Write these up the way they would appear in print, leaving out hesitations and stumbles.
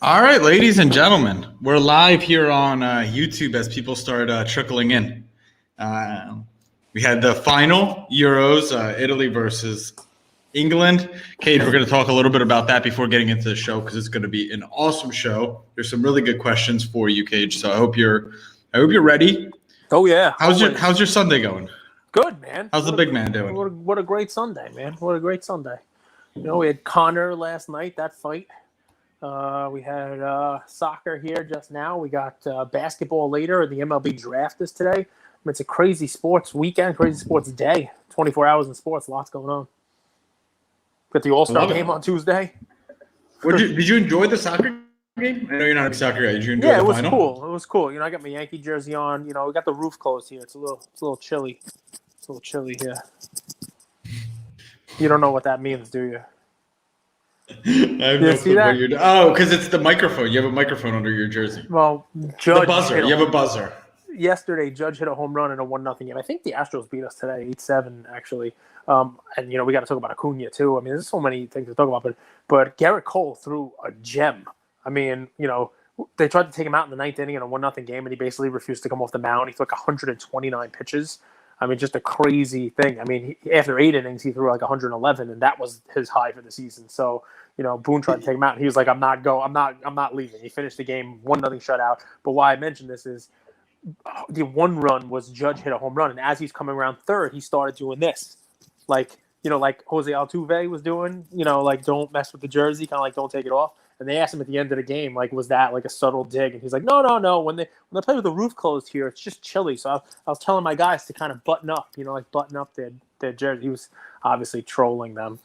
All right, ladies and gentlemen, we're live here on YouTube as people start trickling in. We had the final Euros, Italy versus England. Cage, we're going to talk a little bit about that before getting into the show because it's going to be an awesome show. There's some really good questions for you, Cage. So I hope you're ready. Oh yeah. How's your Sunday going? Good, man. How's the big man doing? What a great Sunday, man. What a great Sunday. You know, we had Connor last night, that fight. We had soccer here just now. We got basketball later. The MLB draft is today. I mean, it's a crazy sports weekend, crazy sports day. 24 hours in sports, lots going on. Got the All-Star game on Tuesday. Did you enjoy the soccer game? I know you're not a soccer guy. Did you enjoy the final? Yeah, it was cool. It was cool. You know, I got my Yankee jersey on. You know, we got the roof closed here. It's a little chilly. It's a little chilly here. You don't know what that means, do you? I have no clue what you're doing. Oh, because it's the microphone. You have a microphone under your jersey. Well, Judge the buzzer. You have a buzzer. Yesterday, Judge hit a home run in a 1-0 game. I think the Astros beat us today, 8-7, actually. And, you know, we got to talk about Acuña, too. I mean, there's so many things to talk about. But Garrett Cole threw a gem. I mean, you know, they tried to take him out in the ninth inning in a 1-0 game, and he basically refused to come off the mound. He took 129 pitches. I mean, just a crazy thing. I mean, after 8 innings, he threw like 111, and that was his high for the season. So, you know, Boone tried to take him out, and he was like, I'm not leaving. He finished the game 1-0 shutout. But why I mentioned this is the one run was Judge hit a home run, and as he's coming around third, he started doing this. Like, you know, like Jose Altuve was doing, you know, like don't mess with the jersey, kind of like don't take it off. And they asked him at the end of the game, like, was that like a subtle dig? And he's like, no. When they play with the roof closed here, it's just chilly. So I was telling my guys to kind of button up, you know, like button up their jersey. He was obviously trolling them.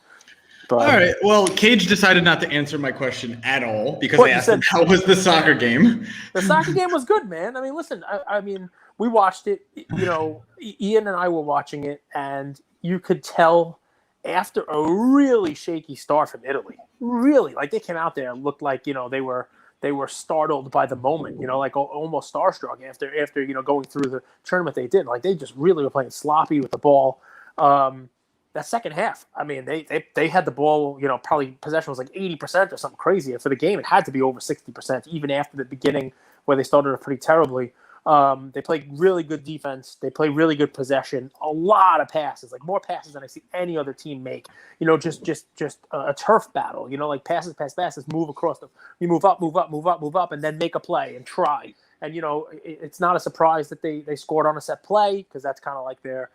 But, all right. Well, Cage decided not to answer my question at all because I asked him how was the soccer game. The soccer game was good, man. I mean, listen, I mean, we watched it. You know, Ian and I were watching it, and you could tell after a really shaky start from Italy, really, like they came out there and looked like, you know, they were startled by the moment, you know, like almost starstruck after you know going through the tournament they did. Like they just really were playing sloppy with the ball. That second half, I mean, they had the ball, you know, probably possession was like 80% or something crazy. And for the game, it had to be over 60%, even after the beginning where they started pretty terribly. They played really good defense. They played really good possession. A lot of passes, like more passes than I see any other team make. You know, just a turf battle. You know, like passes, move across them. You move up, and then make a play and try. And you know, it's not a surprise that they scored on a set play because that's kind of like their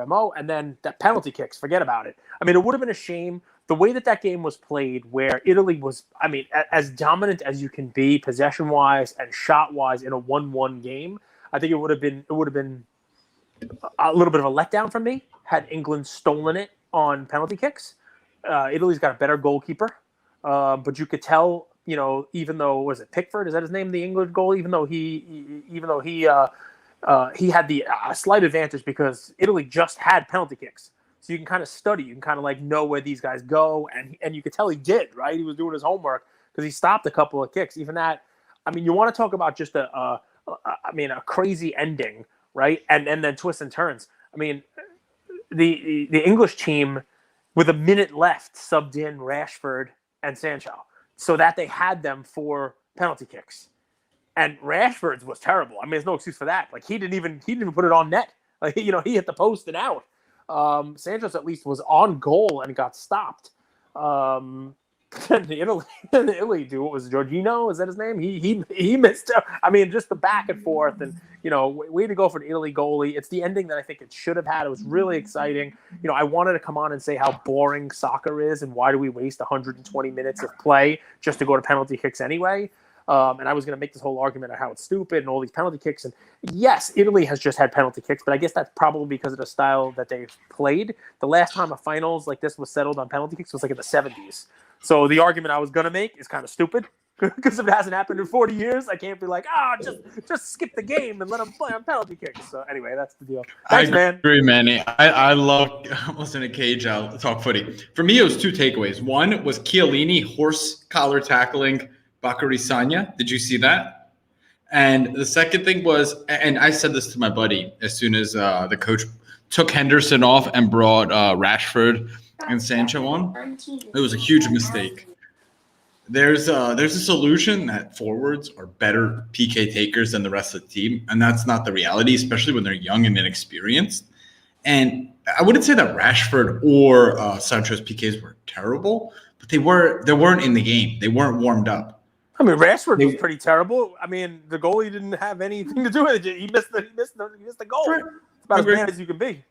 MO. And then that penalty kicks, forget about it. I mean, it would have been a shame the way that game was played, where Italy was, I mean, as dominant as you can be possession-wise and shot-wise in a 1-1 game. I think it would have been a little bit of a letdown for me had England stolen it on penalty kicks. Italy's got a better goalkeeper, but you could tell, you know, even though was it Pickford? Is that his name? The England goal, even though he had the slight advantage because Italy just had penalty kicks. So you can kind of study. You can kind of like know where these guys go. And you could tell he did, right? He was doing his homework because he stopped a couple of kicks. Even that, I mean, you want to talk about just a crazy ending, right? And then twists and turns. I mean, the English team with a minute left subbed in Rashford and Sancho so that they had them for penalty kicks. And Rashford's was terrible. I mean, there's no excuse for that. Like he didn't even put it on net. Like, you know, he hit the post and out. Sancho's at least was on goal and got stopped. And Italy, dude, what was it, Jorginho? Is that his name? He missed. I mean, just the back and forth, and you know, way to go for the Italy goalie. It's the ending that I think it should have had. It was really exciting. You know, I wanted to come on and say how boring soccer is and why do we waste 120 minutes of play just to go to penalty kicks anyway. And I was going to make this whole argument of how it's stupid and all these penalty kicks. And yes, Italy has just had penalty kicks, but I guess that's probably because of the style that they've played. The last time a finals like this was settled on penalty kicks was like in the 70s. So the argument I was going to make is kind of stupid because if it hasn't happened in 40 years, I can't be like, just skip the game and let them play on penalty kicks. So anyway, that's the deal. Thanks, I agree, Manny. I love listening to Cage talk footy. For me, it was two takeaways. One was Chiellini horse collar tackling Bakary Sagna. Did you see that? And the second thing was, and I said this to my buddy as soon as the coach took Henderson off and brought Rashford and Sancho on. It was a huge mistake. there's a solution that forwards are better PK takers than the rest of the team, and that's not the reality, especially when they're young and inexperienced. And I wouldn't say that Rashford or Sancho's PKs were terrible, but they weren't in the game. They weren't warmed up. I mean, Rashford was pretty terrible. I mean, the goalie didn't have anything to do with it. He missed the goal. Right. It's about as bad as you can be.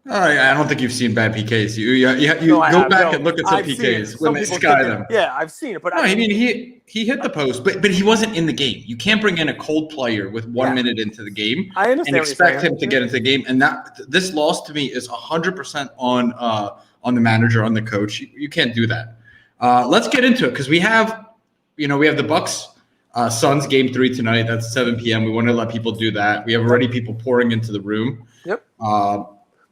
I don't think you've seen bad PKs. You go back and look at some PKs when they sky them. Yeah, I've seen it, but no, I mean he hit the post, but he wasn't in the game. You can't bring in a cold player with 1 minute into the game and expect him to get into the game. And this loss to me is 100% on the manager, on the coach. You can't do that. Let's get into it because we have the Bucks Suns game 3 tonight. That's 7 p.m. We want to let people do that. We have already people pouring into the room. Yep.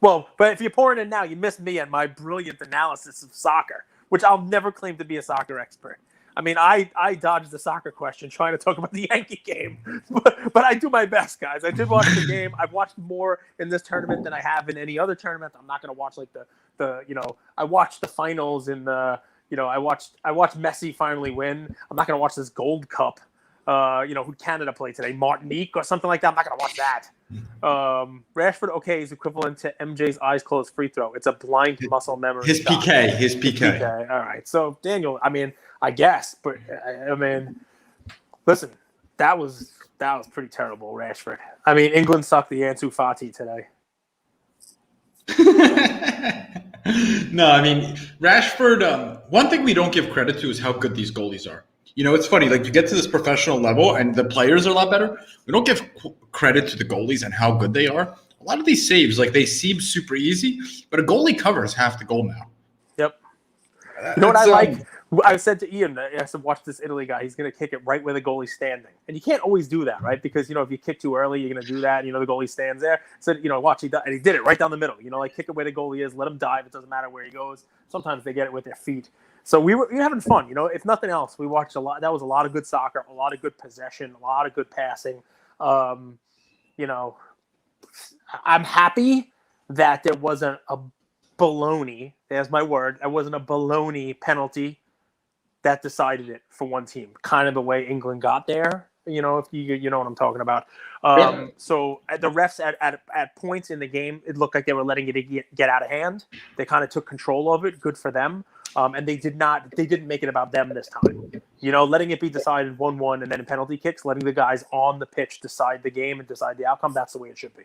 Well, but if you're pouring in now, you missed me and my brilliant analysis of soccer, which I'll never claim to be a soccer expert. I mean, I dodged the soccer question trying to talk about the Yankee game, but I do my best, guys. I did watch the game. I've watched more in this tournament than I have in any other tournament. I'm not going to watch like I watched the finals in the, I watched Messi finally win. I'm not going to watch this Gold Cup. Who Canada played today, Martinique or something like that. I'm not going to watch that. Rashford, okay, is equivalent to MJ's eyes closed free throw. It's a blind muscle memory. His shot. PK. All right. So, Daniel, I mean, I guess, but I mean, listen, that was pretty terrible, Rashford. I mean, England sucked the Ansu Fati today. No, I mean, Rashford, one thing we don't give credit to is how good these goalies are. It's funny, like you get to this professional level and the players are a lot better. We don't give credit to the goalies and how good they are. A lot of these saves, like they seem super easy, but a goalie covers half the goal now. Yep. You know what I like? I said to Ian, I said, watch this Italy guy. He's going to kick it right where the goalie's standing. And you can't always do that, right? Because, if you kick too early, you're going to do that. The goalie stands there. So, watch, and he did it right down the middle. Like kick it where the goalie is, let him dive. It doesn't matter where he goes. Sometimes they get it with their feet. So we were having fun, If nothing else, we watched a lot. That was a lot of good soccer, a lot of good possession, a lot of good passing. I'm happy that there wasn't a baloney. There's my word. There wasn't a baloney penalty that decided it for one team. Kind of the way England got there. If you know what I'm talking about. So the refs at points in the game, it looked like they were letting it get out of hand. They kind of took control of it. Good for them. And they didn't make it about them this time. Letting it be decided 1-1 and then in penalty kicks, letting the guys on the pitch decide the game and decide the outcome. That's the way it should be.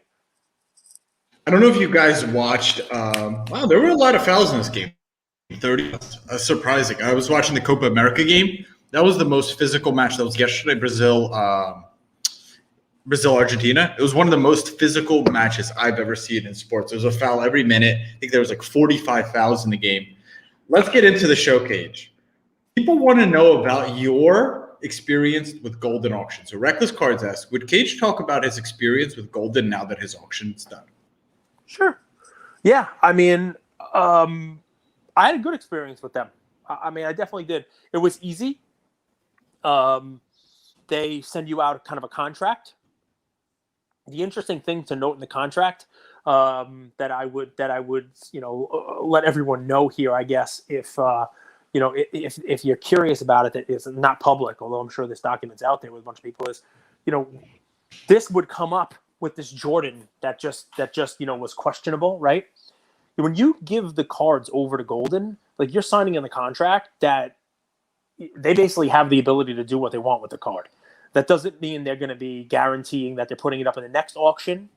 I don't know if you guys watched. Wow, there were a lot of fouls in this game. 30. Surprising. I was watching the Copa America game. That was the most physical match. That was yesterday, Brazil-Argentina. It was one of the most physical matches I've ever seen in sports. There was a foul every minute. I think there was like 45 fouls in the game. Let's get into the showcase. People want to know about your experience with Goldin auction. So Reckless Cards asks, would Cage talk about his experience with Goldin now that his auction is done? Sure. Yeah. I mean, I had a good experience with them. I definitely did. It was easy. They send you out kind of a contract. The interesting thing to note in the contract that I would let everyone know here, I guess, if you're curious about it, that it's not public, although I'm sure this document's out there with a bunch of people, is this would come up with this Jordan that just was questionable, right? When you give the cards over to Goldin, like you're signing in the contract that they basically have the ability to do what they want with the card. That doesn't mean they're going to be guaranteeing that they're putting it up in the next auction.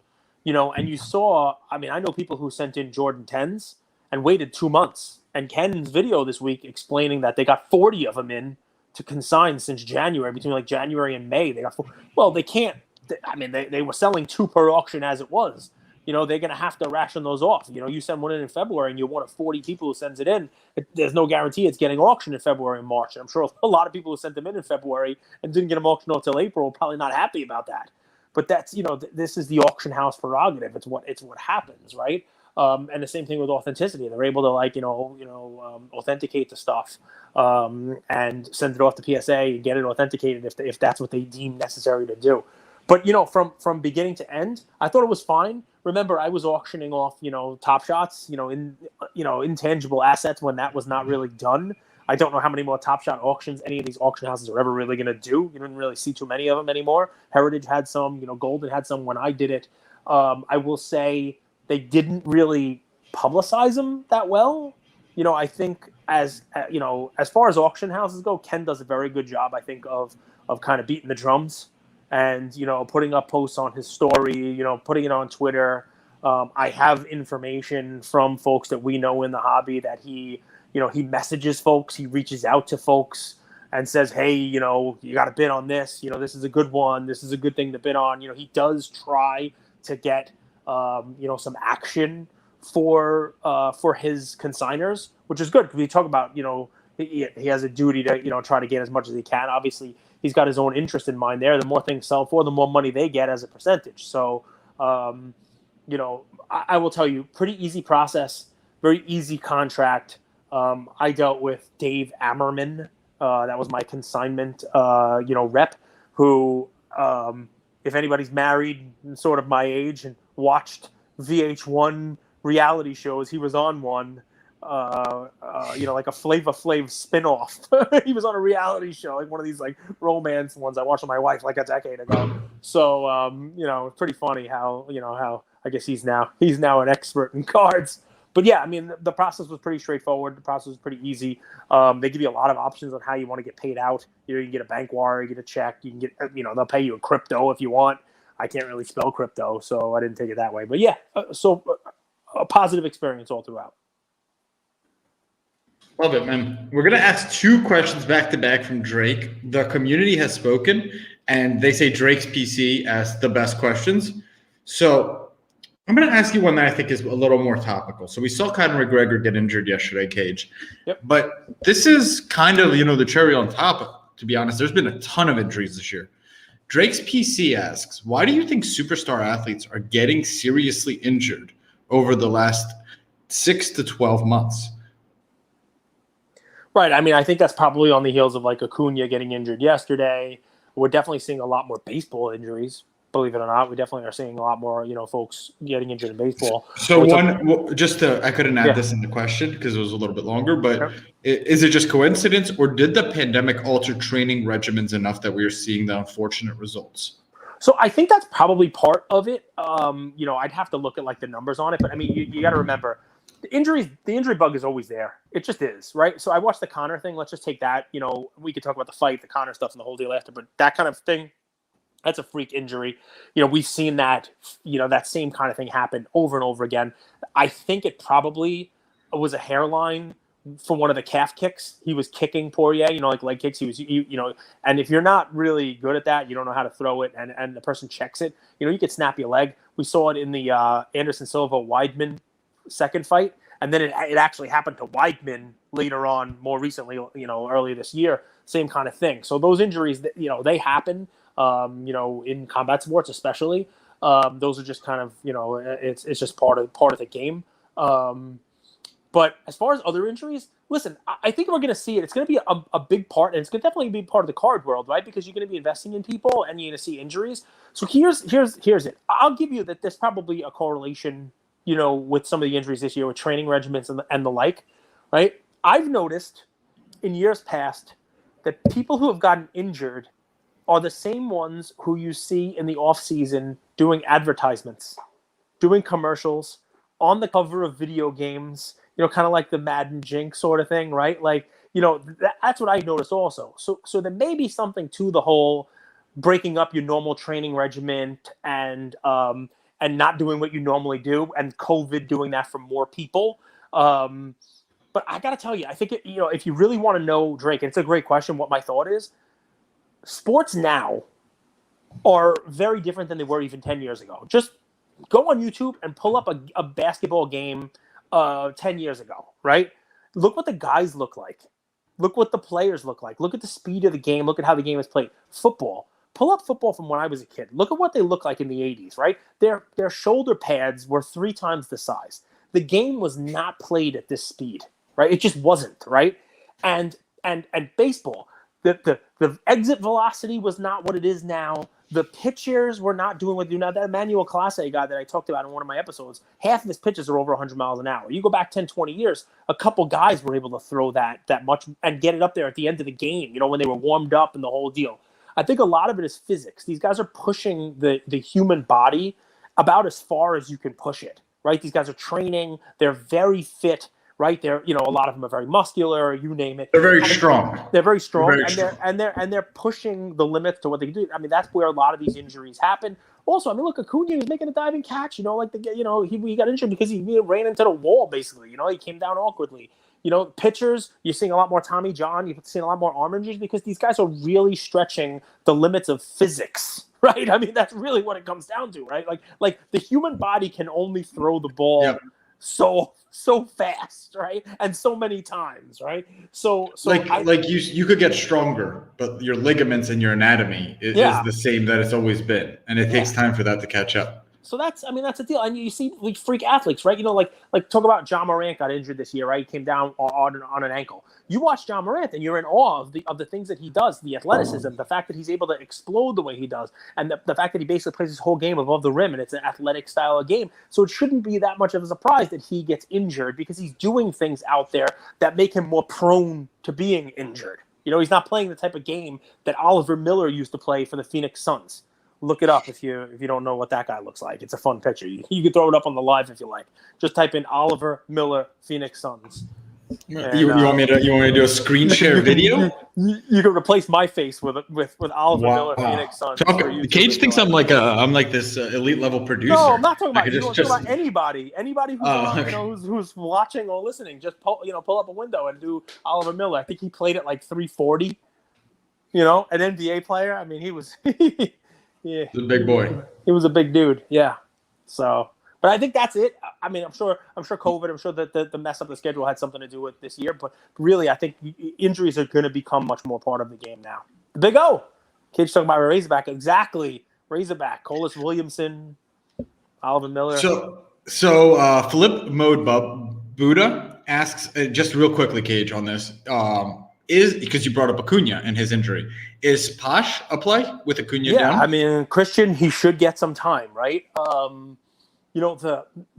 And you saw, I know people who sent in Jordan 10s and waited 2 months. And Ken's video this week explaining that they got 40 of them in to consign since January, between like January and May. They got they can't. They were selling 2 per auction as it was. They're going to have to ration those off. You send one in February and you're one of 40 people who sends it in. There's no guarantee it's getting auctioned in February and March. And I'm sure a lot of people who sent them in February and didn't get them auctioned until April are probably not happy about that. But that's, this is the auction house prerogative. It's what happens, right? And the same thing with authenticity. They're able to authenticate the stuff and send it off to PSA and get it authenticated if that's what they deem necessary to do. But from beginning to end, I thought it was fine. Remember, I was auctioning off Top Shots, intangible assets when that was not really done. I don't know how many more Top Shot auctions any of these auction houses are ever really going to do. You don't really see too many of them anymore. Heritage had some, Goldin had some when I did it. I will say they didn't really publicize them that well. I think as far as auction houses go, Ken does a very good job, I think, of kind of beating the drums and, putting up posts on his story, putting it on Twitter. I have information from folks that we know in the hobby that he messages folks, he reaches out to folks and says, hey, you got to bid on this. This is a good one. This is a good thing to bid on. He does try to get, some action for his consigners, which is good because we talk about, he has a duty to, try to get as much as he can. Obviously, he's got his own interest in mind there. The more things sell for, the more money they get as a percentage. So, I will tell you, pretty easy process, very easy contract. I dealt with Dave Ammerman. That was my consignment, rep, who, if anybody's married and sort of my age and watched VH1 reality shows, he was on one, like a Flava Flav spinoff. He was on a reality show, like one of these like romance ones I watched with my wife like a decade ago. So, it's pretty funny how I guess he's now an expert in cards. But yeah, I mean, the process was pretty straightforward. The process was pretty easy. They give you a lot of options on how you want to get paid out. You can get a bank wire, you get a check, you can get, they'll pay you in crypto if you want. I can't really spell crypto, so I didn't take it that way. But yeah, a positive experience all throughout. Love it, man. We're going to ask 2 questions back to back from Drake. The community has spoken, and they say Drake's PC asks the best questions. So I'm going to ask you one that I think is a little more topical. So we saw Conor McGregor get injured yesterday, Cage. Yep. But this is kind of, the cherry on top. To be honest, there's been a ton of injuries this year. Drake's PC asks, why do you think superstar athletes are getting seriously injured over the last 6 to 12 months? Right. I mean, I think that's probably on the heels of like Acuña getting injured yesterday. We're definitely seeing a lot more baseball injuries. Believe it or not, we definitely are seeing a lot more, folks getting injured in baseball. So I couldn't add this in the question because it was a little bit longer, but is it just coincidence or did the pandemic alter training regimens enough that we are seeing the unfortunate results? So I think that's probably part of it. I'd have to look at like the numbers on it, but I mean, you got to remember the injury bug is always there. It just is, right? So I watched the Conor thing. Let's just take that. We could talk about the fight, the Conor stuff, and the whole deal after, but that kind of thing. That's a freak injury. We've seen that, that same kind of thing happen over and over again. I think it probably was a hairline from one of the calf kicks. He was kicking Poirier, like leg kicks. He was, and if you're not really good at that, you don't know how to throw it, and the person checks it, you could snap your leg. We saw it in the Anderson Silva Weidman second fight, and then it actually happened to Weidman later on, more recently, earlier this year. Same kind of thing. So those injuries, they happen. In combat sports, especially, those are just kind of, it's just part of the game. But as far as other injuries, listen, I think we're going to see it. It's going to be a big part, and it's going to definitely be part of the card world, right? Because you're going to be investing in people, and you're going to see injuries. So here's it. I'll give you that there's probably a correlation, with some of the injuries this year with training regimens and the like, right? I've noticed in years past that people who have gotten injured are the same ones who you see in the off season doing advertisements, doing commercials, on the cover of video games, kind of like the Madden Jinx sort of thing, right? Like, that's what I noticed also. So there may be something to the whole breaking up your normal training regimen and not doing what you normally do, and COVID doing that for more people. But I got to tell you, I think, if you really want to know, Drake, and it's a great question, what my thought is, sports now are very different than they were even 10 years ago. Just go on YouTube and pull up a basketball game 10 years ago, right? Look what the guys look like. Look what the players look like. Look at the speed of the game. Look at how the game is played. Football. Pull up football from when I was a kid. Look at what they look like in the 80s, right? Their shoulder pads were 3 times the size. The game was not played at this speed, right? It just wasn't, right? And baseball, the exit velocity was not what it is now. The pitchers were not doing what they do now. That Emmanuel Clase guy that I talked about in one of my episodes, half of his pitches are over 100 miles an hour. You go back 10, 20 years, a couple guys were able to throw that much and get it up there at the end of the game, when they were warmed up and the whole deal. I think a lot of it is physics. These guys are pushing the human body about as far as you can push it, right? These guys are training. They're very fit. Right, they're a lot of them are very muscular. You name it. They're very strong. They're very strong, They're very and they're pushing the limits to what they can do. I mean, that's where a lot of these injuries happen. Also, I mean, look, Acuña was making a diving catch. He got injured because he ran into the wall. Basically, he came down awkwardly. Pitchers, you're seeing a lot more Tommy John. You're seeing a lot more arm injuries because these guys are really stretching the limits of physics. Right? I mean, that's really what it comes down to, right? Like the human body can only throw the ball. Yep. So fast, right? And so many times, right? So you could get stronger, but your ligaments and your anatomy is the same that it's always been, and it takes time for that to catch up. So that's a deal. And you see like freak athletes, right? Like talk about John Morant got injured this year, right? He came down on an ankle. You watch John Morant and you're in awe of the things that he does, the athleticism, the fact that he's able to explode the way he does, and the fact that he basically plays his whole game above the rim, and it's an athletic style of game. So it shouldn't be that much of a surprise that he gets injured because he's doing things out there that make him more prone to being injured. He's not playing the type of game that Oliver Miller used to play for the Phoenix Suns. Look it up if you don't know what that guy looks like. It's a fun picture. You can throw it up on the live if you like. Just type in Oliver Miller Phoenix Suns. And, you want me to do a screen share video? You can replace my face with Oliver Miller Phoenix Suns. Cage thinks I'm like this elite level producer. No, I'm not talking about you. I'm talking about anybody. Anybody who's who's watching or listening. Just pull up a window and do Oliver Miller. I think he played at like 340. An NBA player. I mean, he was. Yeah, he's a big boy. He was a big dude. Yeah. So, but I think that's it. I mean, I'm sure COVID. I'm sure that the mess up the schedule had something to do with this year. But really, I think injuries are going to become much more part of the game now. The Big O. Kids talking about Razorback. Exactly. Razorback. Colas Williamson. Oliver Miller. So Philip Modebub Buddha asks just real quickly, Cage, on this. Is because you brought up Acuña and his injury. Is Pache a play with Acuña down? I mean, Christian, he should get some time, right? The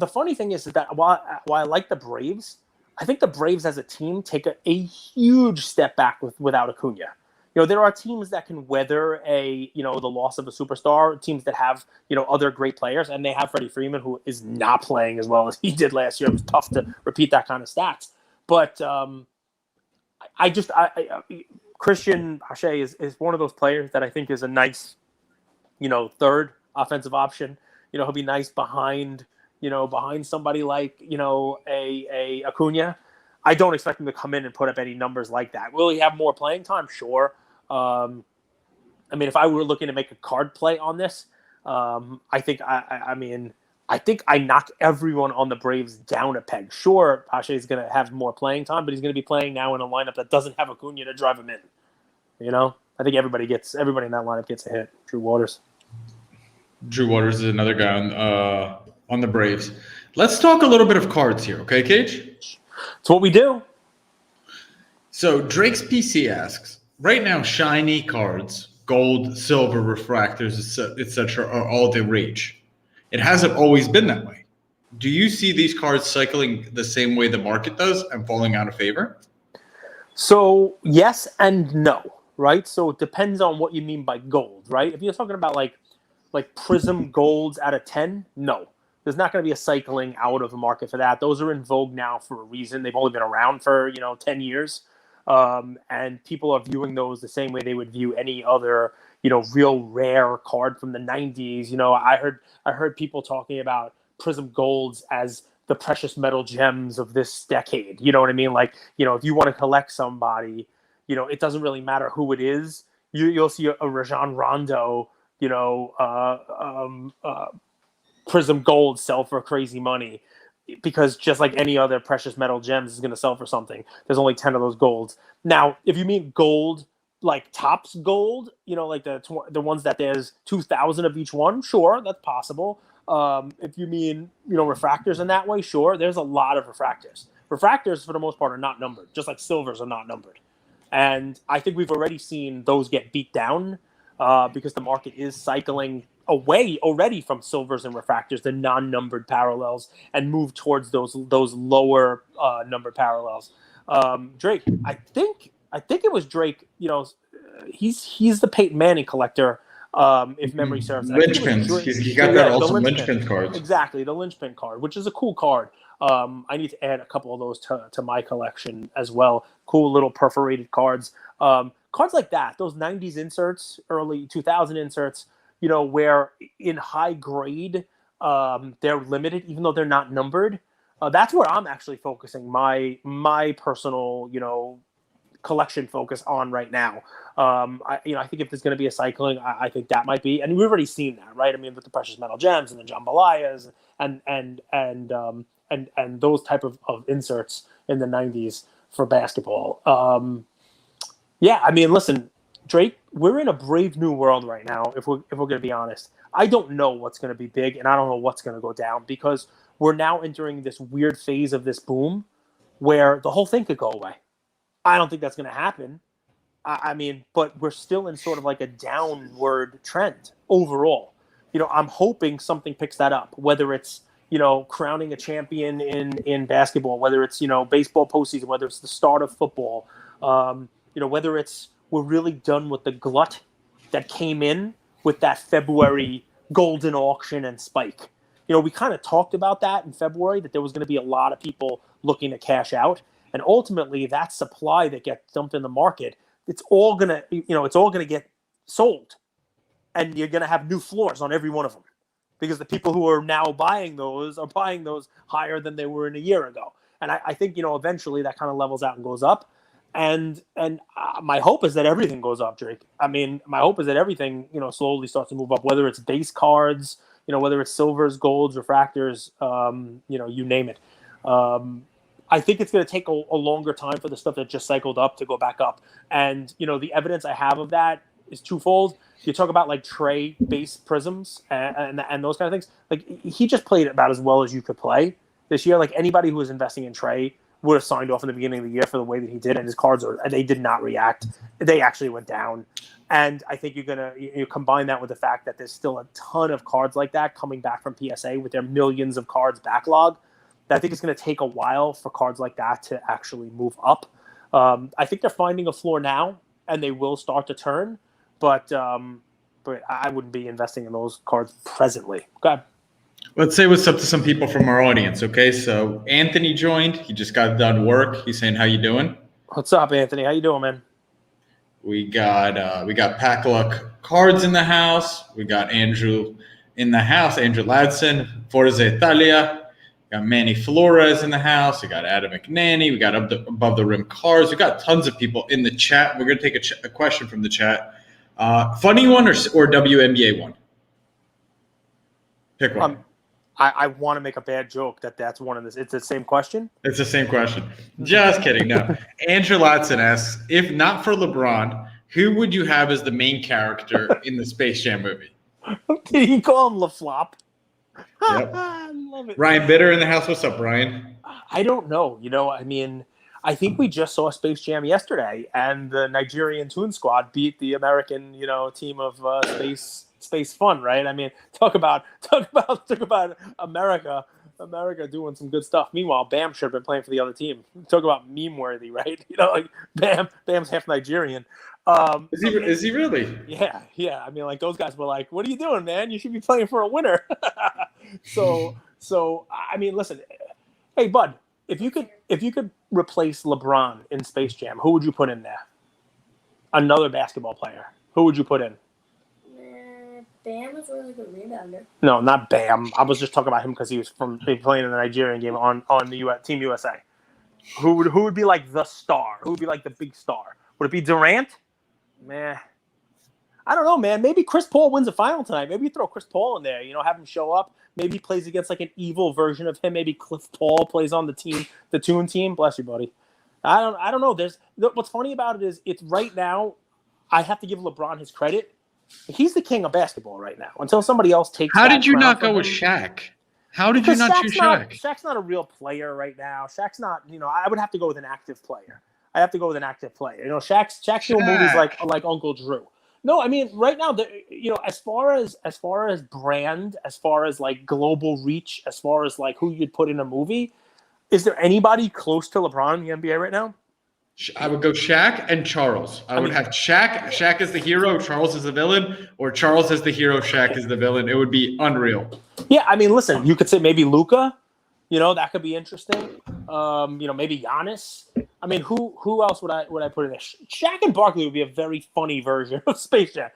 funny thing is that while I like the Braves, I think the Braves as a team take a huge step back without Acuña. There are teams that can weather the loss of a superstar, teams that have, other great players, and they have Freddie Freeman, who is not playing as well as he did last year. It was tough to repeat that kind of stats. But Christian Pache is one of those players that I think is a nice, third offensive option. He'll be nice behind somebody like, a Acuña. I don't expect him to come in and put up any numbers like that. Will he have more playing time? Sure. I mean, if I were looking to make a card play on this, I think I knock everyone on the Braves down a peg. Sure, Pache is going to have more playing time, but he's going to be playing now in a lineup that doesn't have Acuña to drive him in. I think everybody in that lineup gets a hit. Drew Waters is another guy on the Braves. Let's talk a little bit of cards here, okay, Cage? It's what we do. So Drake's PC asks, right now, shiny cards, gold, silver, refractors, etc., are all the rage. It hasn't always been that way. Do you see these cards cycling the same way the market does and falling out of favor? So yes and no, right? So it depends on what you mean by gold, right? If you're talking about like Prizm golds out of 10, no. There's not going to be a cycling out of the market for that. Those are in vogue now for a reason. They've only been around for 10 years. And people are viewing those the same way they would view any other real rare card from the 90s. I heard people talking about Prizm golds as the precious metal gems of this decade. You know what I mean? Like, if you want to collect somebody, it doesn't really matter who it is. You'll see a Rajon Rondo, Prizm gold sell for crazy money because just like any other precious metal gems is going to sell for something. There's only 10 of those golds. Now, if you mean gold, like Topps gold, like the ones that there's 2,000 of each one, sure, that's possible. If you mean, refractors in that way, sure, there's a lot of refractors. Refractors, for the most part, are not numbered, just like silvers are not numbered. And I think we've already seen those get beat down because the market is cycling away already from silvers and refractors, the non-numbered parallels, and move towards those lower numbered parallels. Drake, I think it was Drake. You know, he's the Peyton Manning collector. If memory serves. Linchpins. He got that also linchpin cards. Exactly, the linchpin card, which is a cool card. I need to add a couple of those to my collection as well. Cool little perforated cards. Cards like that, those 90s inserts, early 2000 inserts, you know, where in high grade, they're limited, even though they're not numbered. That's where I'm actually focusing my personal, you know, collection focus on right now. I think if there's going to be a cycling, I think that might be, and we've already seen that, right? I mean, with the precious metal gems and the jambalayas and those type of inserts in the 90s for basketball. Yeah, I mean, listen, Drake, we're in a brave new world right now. If we're going to be honest, I don't know what's going to be big, and I don't know what's going to go down, because we're now entering this weird phase of this boom where the whole thing could go away. I don't think that's going to happen. I mean, but we're still in sort of like a downward trend overall. You know, I'm hoping something picks that up, whether it's, you know, crowning a champion in basketball, whether it's, you know, baseball postseason, whether it's the start of football, you know, whether it's we're really done with the glut that came in with that February Goldin auction and spike. You know, we kind of talked about that in February, that there was going to be a lot of people looking to cash out. And ultimately, that supply that gets dumped in the market, it's all going to get sold. And you're going to have new floors on every one of them, because the people who are now buying those are buying those higher than they were in a year ago. And I think, you know, eventually that kind of levels out and goes up. And my hope is that everything goes up, Drake. I mean, my hope is that everything, you know, slowly starts to move up, whether it's base cards, you know, whether it's silvers, golds, refractors, you know, you name it. I think it's going to take a longer time for the stuff that just cycled up to go back up. And, you know, the evidence I have of that is twofold. You talk about like Trey base Prizms and those kind of things. Like, he just played about as well as you could play this year. Like, anybody who was investing in Trey would have signed off in the beginning of the year for the way that he did. And his cards they did not react. They actually went down. And I think you're going to combine that with the fact that there's still a ton of cards like that coming back from PSA with their millions of cards backlog. I think it's going to take a while for cards like that to actually move up. I think they're finding a floor now, and they will start to turn. But I wouldn't be investing in those cards presently. Okay. Let's say what's up to some people from our audience. Okay, so Anthony joined. He just got done work. He's saying, "How you doing?" What's up, Anthony? How you doing, man? We got Pack Luck Cards in the house. We got Andrew in the house. Andrew Ladson, Forza Italia. We got Manny Flores in the house. We got Adam McNanny. We got Above the Rim Cards. We got tons of people in the chat. We're gonna take a question from the chat. Funny one or WNBA one? Pick one. I want to make a bad joke that's one of this. It's the same question? It's the same question. Just kidding. No. Andrew Latson asks, if not for LeBron, who would you have as the main character in the SpaceJam movie? Did he call him LaFlop? Yep. I love it. Ryan Bitter in the house. What's up, Ryan? I don't know. You know, I mean, I think we just saw SpaceJam yesterday, and the Nigerian Toon Squad beat the American, you know, team of space fun, right? I mean, talk about America doing some good stuff. Meanwhile, Bam should have been playing for the other team. Talk about meme worthy, right? You know, like Bam's half Nigerian. Is he really? Yeah. I mean, like, those guys were like, "What are you doing, man? You should be playing for a winner." So I mean, listen, hey, bud, if you could replace LeBron in SpaceJam, who would you put in there? Another basketball player. Who would you put in? Bam was a really good rebounder. No, not Bam. I was just talking about him because he was playing in the Nigerian game on the Team USA. Who would be like the star? Who would be like the big star? Would it be Durant? Meh. I don't know, man. Maybe Chris Paul wins a final tonight. Maybe you throw Chris Paul in there. You know, have him show up. Maybe he plays against like an evil version of him. Maybe Cliff Paul plays on the Toon team. Bless you, buddy. I don't know. What's funny about it is it's right now. I have to give LeBron his credit. He's the king of basketball right now. Until somebody else takes. How did you not go with Shaq? How did you not choose Shaq? Shaq's not a real player right now. Shaq's not. You know, I would have to go with an active player. I have to go with an active player. You know, Shaq's doing movies like Uncle Drew. No, I mean right now, you know, as far as brand, as far as like global reach, as far as like who you'd put in a movie, is there anybody close to LeBron in the NBA right now? I would go Shaq and Charles. I would have Shaq as the hero, Charles as the villain, or Charles as the hero, Shaq as the villain. It would be unreal. Yeah, I mean, listen, you could say maybe Luka. You know, that could be interesting. You know, maybe Giannis. I mean, who else would I put in there? Shaq and Barkley would be a very funny version of SpaceJam.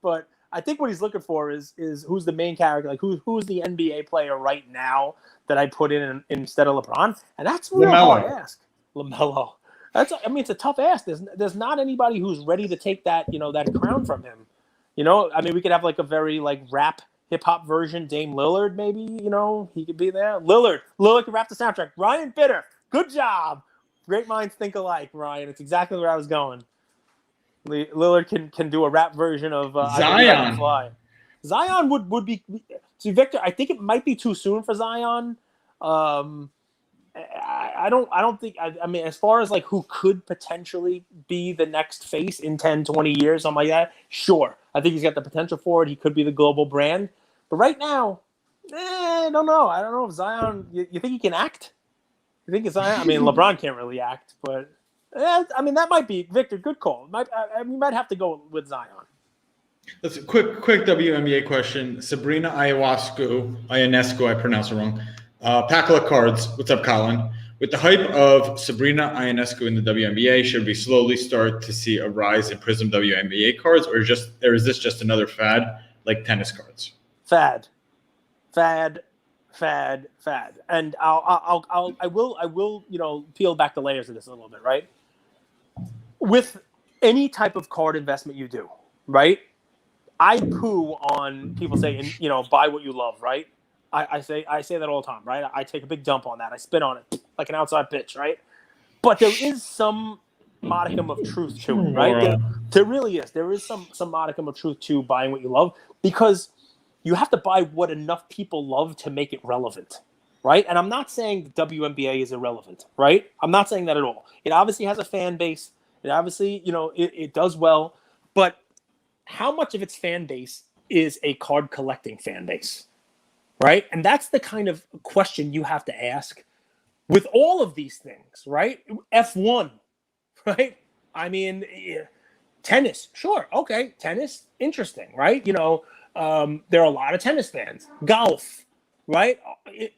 But I think what he's looking for is who's the main character, like who's the NBA player right now that I put in instead of LeBron, and that's a real hard ask. LaMelo. It's a tough ask. There's not anybody who's ready to take that, you know, that crown from him. You know, I mean, we could have like a very like rap hip hop version, Dame Lillard, maybe, you know, he could be there. Lillard could rap the soundtrack. Ryan Bitter, good job. Great minds think alike, Ryan. It's exactly where I was going. Lillard can do a rap version of Zion. Zion would be. See, Victor, I think it might be too soon for Zion. I don't think, I mean, as far as like who could potentially be the next face in 10, 20 years, something like that, sure. I think he's got the potential for it. He could be the global brand. But right now, I don't know. I don't know if Zion, you think he can act? You think it's Zion? I mean, LeBron can't really act, but I mean, that might be, Victor, good call. You might have to go with Zion. That's a quick WNBA question. Sabrina Ionescu, I pronounced it wrong. Pack of cards. What's up, Colin? With the hype of Sabrina Ionescu in the WNBA, should we slowly start to see a rise in Prizm WNBA cards, or is this just another fad like tennis cards? Fad. And I will, you know, peel back the layers of this a little bit, right? With any type of card investment you do, right? I poo on people saying, you know, buy what you love, right? I say that all the time, right? I take a big dump on that. I spit on it like an outside pitch, right? But there is some modicum of truth to it, right? There really is. There is some modicum of truth to buying what you love, because you have to buy what enough people love to make it relevant, right? And I'm not saying the WNBA is irrelevant, right? I'm not saying that at all. It obviously has a fan base. It obviously, you know, it does well. But how much of its fan base is a card collecting fan base? Right? And that's the kind of question you have to ask with all of these things, right? F1, right? I mean, tennis, sure. Okay. Tennis, interesting, right? You know, there are a lot of tennis fans. Golf, right?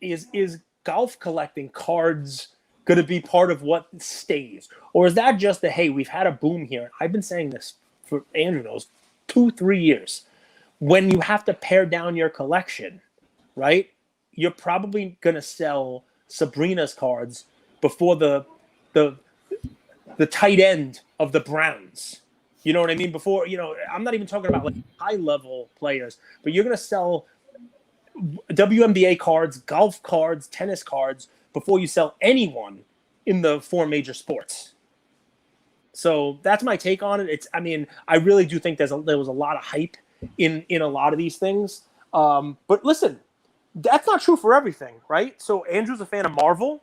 Is golf collecting cards going to be part of what stays? Or is that just hey, we've had a boom here. I've been saying this for Andrew knows 2-3 years. When you have to pare down your collection, right, you're probably going to sell Sabrina's cards before the tight end of the Browns. You know what I mean? Before, you know, I'm not even talking about like high-level players, but you're going to sell WNBA cards, golf cards, tennis cards before you sell anyone in the 4 major sports. So that's my take on it. I mean, I really do think there was a lot of hype in a lot of these things. But listen, that's not true for everything, right? So Andrew's a fan of Marvel,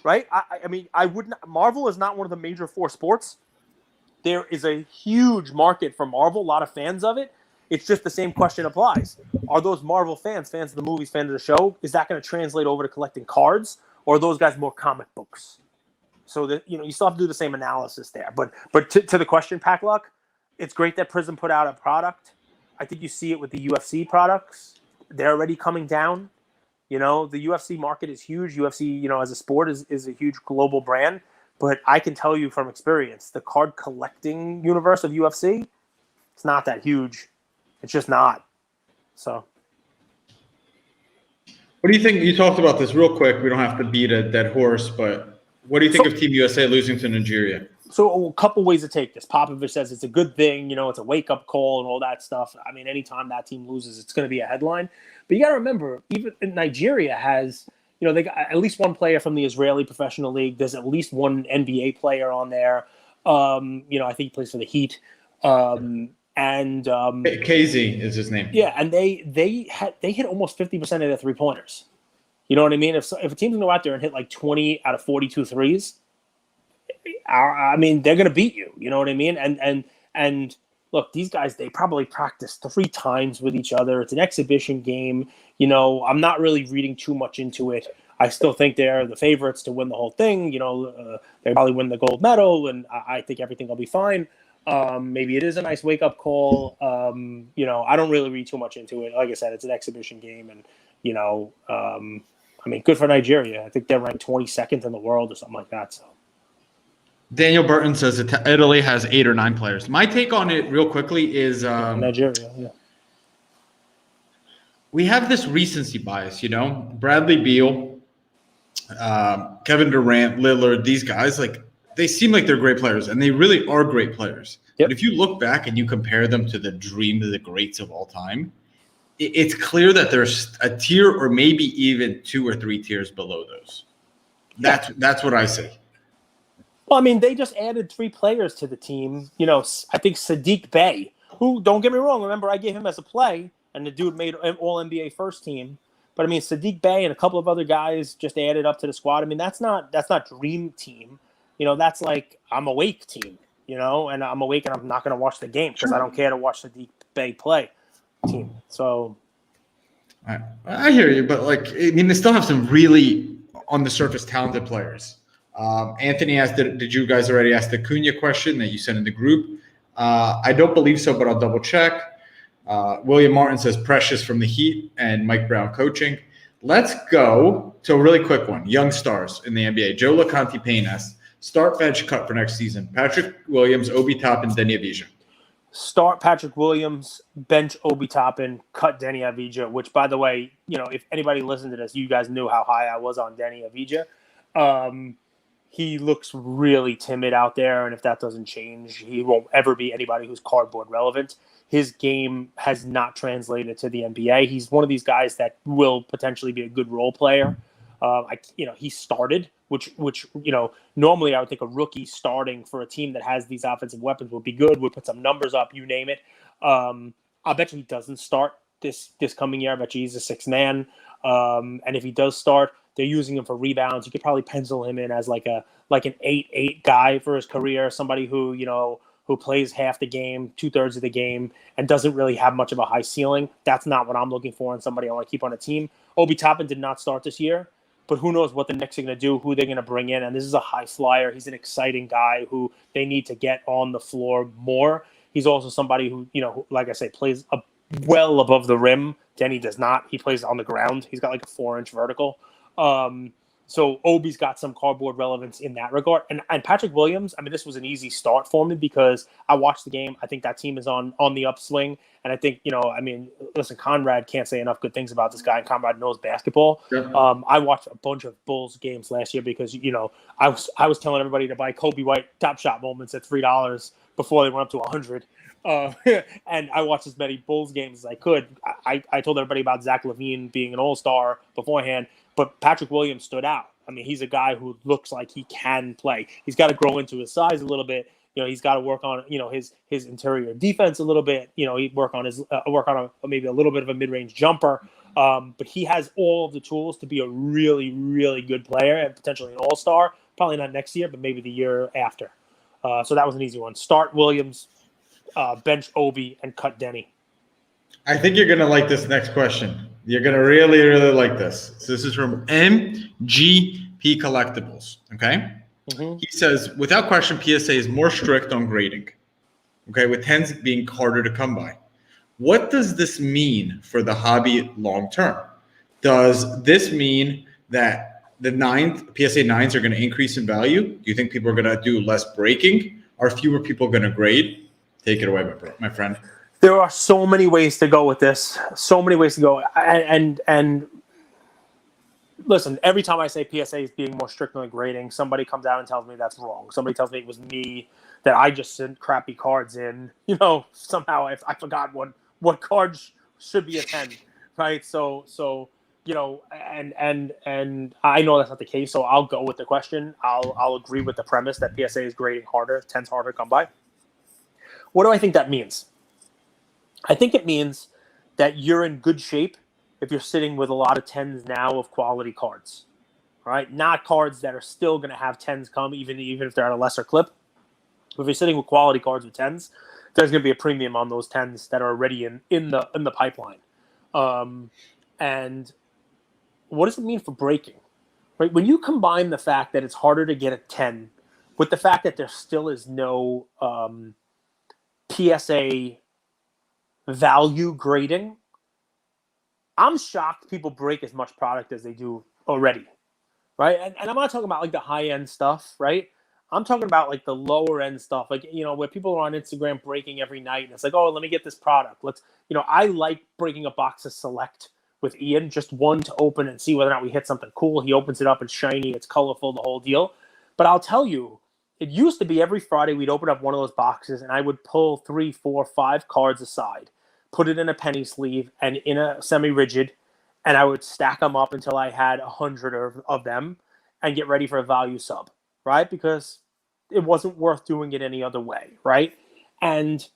right? I mean, Marvel is not one of the major 4 sports. There is a huge market for Marvel, a lot of fans of it. It's just the same question applies. Are those Marvel fans of the movies, fans of the show? Is that going to translate over to collecting cards, or are those guys more comic books? So that, you know, you still have to do the same analysis there. But to the question, Pack Luck, it's great that Prizm put out a product. I think you see it with the UFC products. They're already coming down. You know, the UFC market is huge. UFC, you know, as a sport is a huge global brand. But I can tell you from experience, the card collecting universe of UFC, it's not that huge. It's just not. So. What do you think? You talked about this real quick. We don't have to beat a dead horse, but what do you think of Team USA losing to Nigeria? So a couple ways to take this. Popovich says it's a good thing, you know, it's a wake-up call and all that stuff. I mean, anytime that team loses, it's going to be a headline. But you got to remember, even Nigeria has, you know, they got at least one player from the Israeli Professional League. There's at least one NBA player on there. You know, I think he plays for the Heat. KZ is his name. Yeah, and they hit almost 50% of their three-pointers. You know what I mean? If a team's going to go out there and hit like 20 out of 42 threes, I mean, they're going to beat you. You know what I mean? And look, these guys, they probably practice 3 times with each other. It's an exhibition game. You know, I'm not really reading too much into it. I still think they're the favorites to win the whole thing. You know, they probably win the gold medal, and I think everything will be fine. Maybe it is a nice wake-up call. You know, I don't really read too much into it. Like I said, it's an exhibition game, and, you know, I mean, good for Nigeria. I think they're ranked 22nd in the world or something like that. So. Daniel Burton says that Italy has 8 or 9 players. My take on it real quickly is Nigeria, yeah. We have this recency bias, you know? Bradley Beal, Kevin Durant, Lillard, these guys, like, they seem like they're great players, and they really are great players. Yep. But if you look back and you compare them to the dream of the greats of all time, it's clear that there's a tier or maybe even 2 or 3 tiers below those. That's what I say. Well, I mean, they just added 3 players to the team. You know, I think Sadiq Bey, who, don't get me wrong, remember I gave him as a play, and the dude made All-NBA first team. But, I mean, Sadiq Bey and a couple of other guys just added up to the squad. I mean, that's not dream team. You know, that's like I'm awake team, you know, and I'm awake and I'm not going to watch the game because I don't care to watch Sadiq Bey play team. So. I hear you, but, like, I mean, they still have some really on the surface talented players. Anthony asked, did you guys already ask the Acuña question that you sent in the group? I don't believe so, but I'll double check. William Martin says Precious from the Heat and Mike Brown coaching. Let's go to a really quick one. Young stars in the NBA. Joe LeConte Payne asks, start, bench, cut for next season. Patrick Williams, Obi Toppin, Denny Avdija. Start Patrick Williams, bench Obi Toppin, cut Denny Avdija, which, by the way, you know, if anybody listened to this, you guys knew how high I was on Denny Avdija. He looks really timid out there, and if that doesn't change, he won't ever be anybody who's cardboard relevant. His game has not translated to the NBA. He's one of these guys that will potentially be a good role player. He started, which you know, normally I would think a rookie starting for a team that has these offensive weapons would be good, would put some numbers up, you name it. I bet you he doesn't start this coming year. I bet you he's a 6th man. And if he does start, they're using him for rebounds. You could probably pencil him in as like an 8-8 guy for his career, somebody who, you know, who plays half the game, 2/3 of the game, and doesn't really have much of a high ceiling. That's not what I'm looking for in somebody I want to keep on a team. Obi Toppin did not start this year, but who knows what the Knicks are going to do, who they're going to bring in. And this is a high flyer. He's an exciting guy who they need to get on the floor more. He's also somebody who, you know, who, like I say, plays well above the rim. Denny does not. He plays on the ground. He's got like a 4-inch vertical. So Obi's got some cardboard relevance in that regard. And Patrick Williams, I mean, this was an easy start for me because I watched the game. I think that team is on the upswing. And I think, you know, I mean, listen, Conrad can't say enough good things about this guy, and Conrad knows basketball. Yeah. I watched a bunch of Bulls games last year because, you know, I was telling everybody to buy Kobe White Top Shot moments at $3 before they went up to $100. And I watched as many Bulls games as I could. I told everybody about Zach LaVine being an all-star beforehand. But Patrick Williams stood out. I mean, he's a guy who looks like he can play. He's got to grow into his size a little bit. You know, he's got to work on, you know, his interior defense a little bit. You know, he work on maybe a little bit of a mid-range jumper. But he has all of the tools to be a really, really good player and potentially an all-star. Probably not next year, but maybe the year after. So that was an easy one. Start Williams, bench Obi, and cut Denny. I think you're going to like this next question. You're going to really, really like this. So this is from MGP Collectibles, okay? Mm-hmm. He says, without question, PSA is more strict on grading, okay, with 10s being harder to come by. What does this mean for the hobby long term? Does this mean that the PSA 9s are going to increase in value? Do you think people are going to do less breaking? Are fewer people going to grade? Take it away, my friend. There are so many ways to go with this. So many ways to go. And listen, every time I say PSA is being more strict on grading, somebody comes out and tells me that's wrong. Somebody tells me it was me, that I just sent crappy cards in. You know, somehow I forgot what cards should be a 10, right? So you know, and I know that's not the case. So I'll go with the question. I'll agree with the premise that PSA is grading harder, 10's harder to come by. What do I think that means? I think it means that you're in good shape if you're sitting with a lot of 10s now of quality cards, right? Not cards that are still going to have 10s come, even if they're at a lesser clip. If you're sitting with quality cards with 10s, there's going to be a premium on those 10s that are already in the pipeline. And what does it mean for breaking? Right? When you combine the fact that it's harder to get a 10 with the fact that there still is no PSA value grading, I'm shocked people break as much product as they do already, right? And I'm not talking about like the high-end stuff, right? I'm talking about like the lower-end stuff, like, where people are on Instagram breaking every night, and it's like, oh, let me get this product. I like breaking a box of Select with Ian, just one to open and see whether or not we hit something cool. He opens it up, it's shiny, it's colorful, the whole deal. But I'll tell you, it used to be every Friday we'd open up one of those boxes, and I would pull 3, 4, 5 cards aside, put it in a penny sleeve and in a semi-rigid, and I would stack them up until I had 100 of them and get ready for a value sub, right? Because it wasn't worth doing it any other way, right? And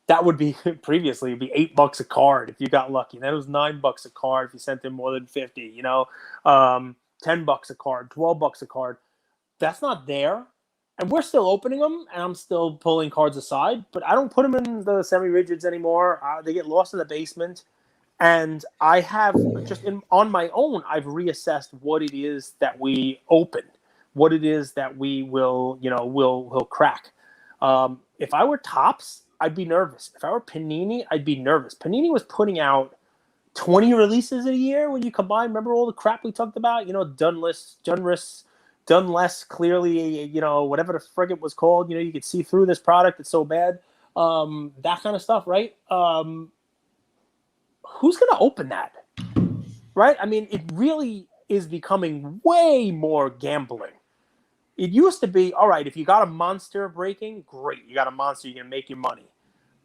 that would be, previously, it'd be $8 a card if you got lucky. And then it was $9 a card if you sent in more than 50, $10 a card, $12 a card. That's not there. And we're still opening them, and I'm still pulling cards aside, but I don't put them in the semi-rigids anymore. They get lost in the basement. And I have on my own, I've reassessed what it is that we open, what it is that we will crack. If I were Topps, I'd be nervous. If I were Panini, I'd be nervous. Panini was putting out 20 releases a year when you combine. Remember all the crap we talked about? Done less clearly, whatever the frig it was called. You could see through this product. It's so bad. That kind of stuff, right? Who's going to open that? Right? I mean, it really is becoming way more gambling. It used to be, all right, if you got a monster breaking, great. You got a monster, you're going to make your money.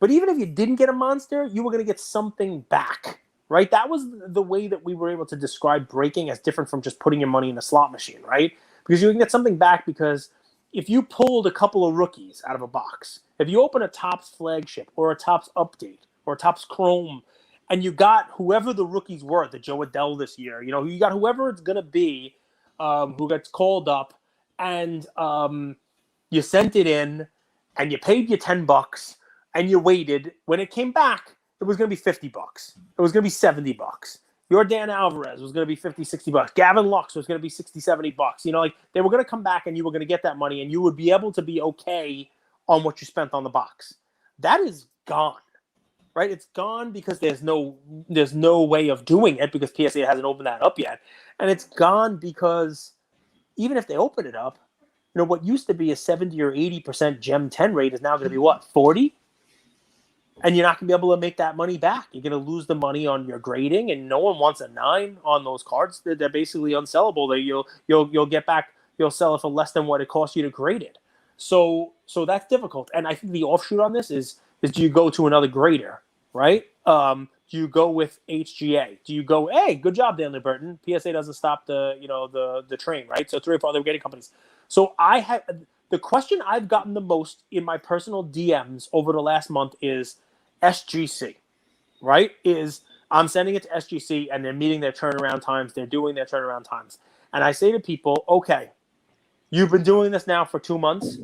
But even if you didn't get a monster, you were going to get something back, right? That was the way that we were able to describe breaking as different from just putting your money in a slot machine, right? Because you can get something back because if you pulled a couple of rookies out of a box, if you open a Topps flagship or a Topps update or a Topps Chrome, and you got whoever the rookies were, the Joe Adele this year, you got whoever it's going to be who gets called up, and you sent it in, and you paid your $10, and you waited. When it came back, it was going to be $50. It was going to be $70. Your Dan Alvarez was going to be $50, $60. Gavin Lux was going to be $60, $70. They were going to come back, and you were going to get that money, and you would be able to be okay on what you spent on the box. That is gone. Right, it's gone because there's no way of doing it because PSA hasn't opened that up yet, and it's gone because even if they open it up, what used to be a 70 or 80% Gem 10 rate is now going to be what, 40, and you're not going to be able to make that money back. You're going to lose the money on your grading, and no one wants a 9 on those cards. They're basically unsellable. You'll get back. You'll sell it for less than what it costs you to grade it. So that's difficult, and I think the offshoot on this is do you go to another grader, right? Do you go with HGA? Do you go, hey, good job, Dan Burton. PSA doesn't stop the train, right? So 3 or 4 other grading companies. So the question I've gotten the most in my personal DMs over the last month is SGC, right? I'm sending it to SGC, and they're meeting their turnaround times. They're doing their turnaround times. And I say to people, okay, you've been doing this now for 2 months.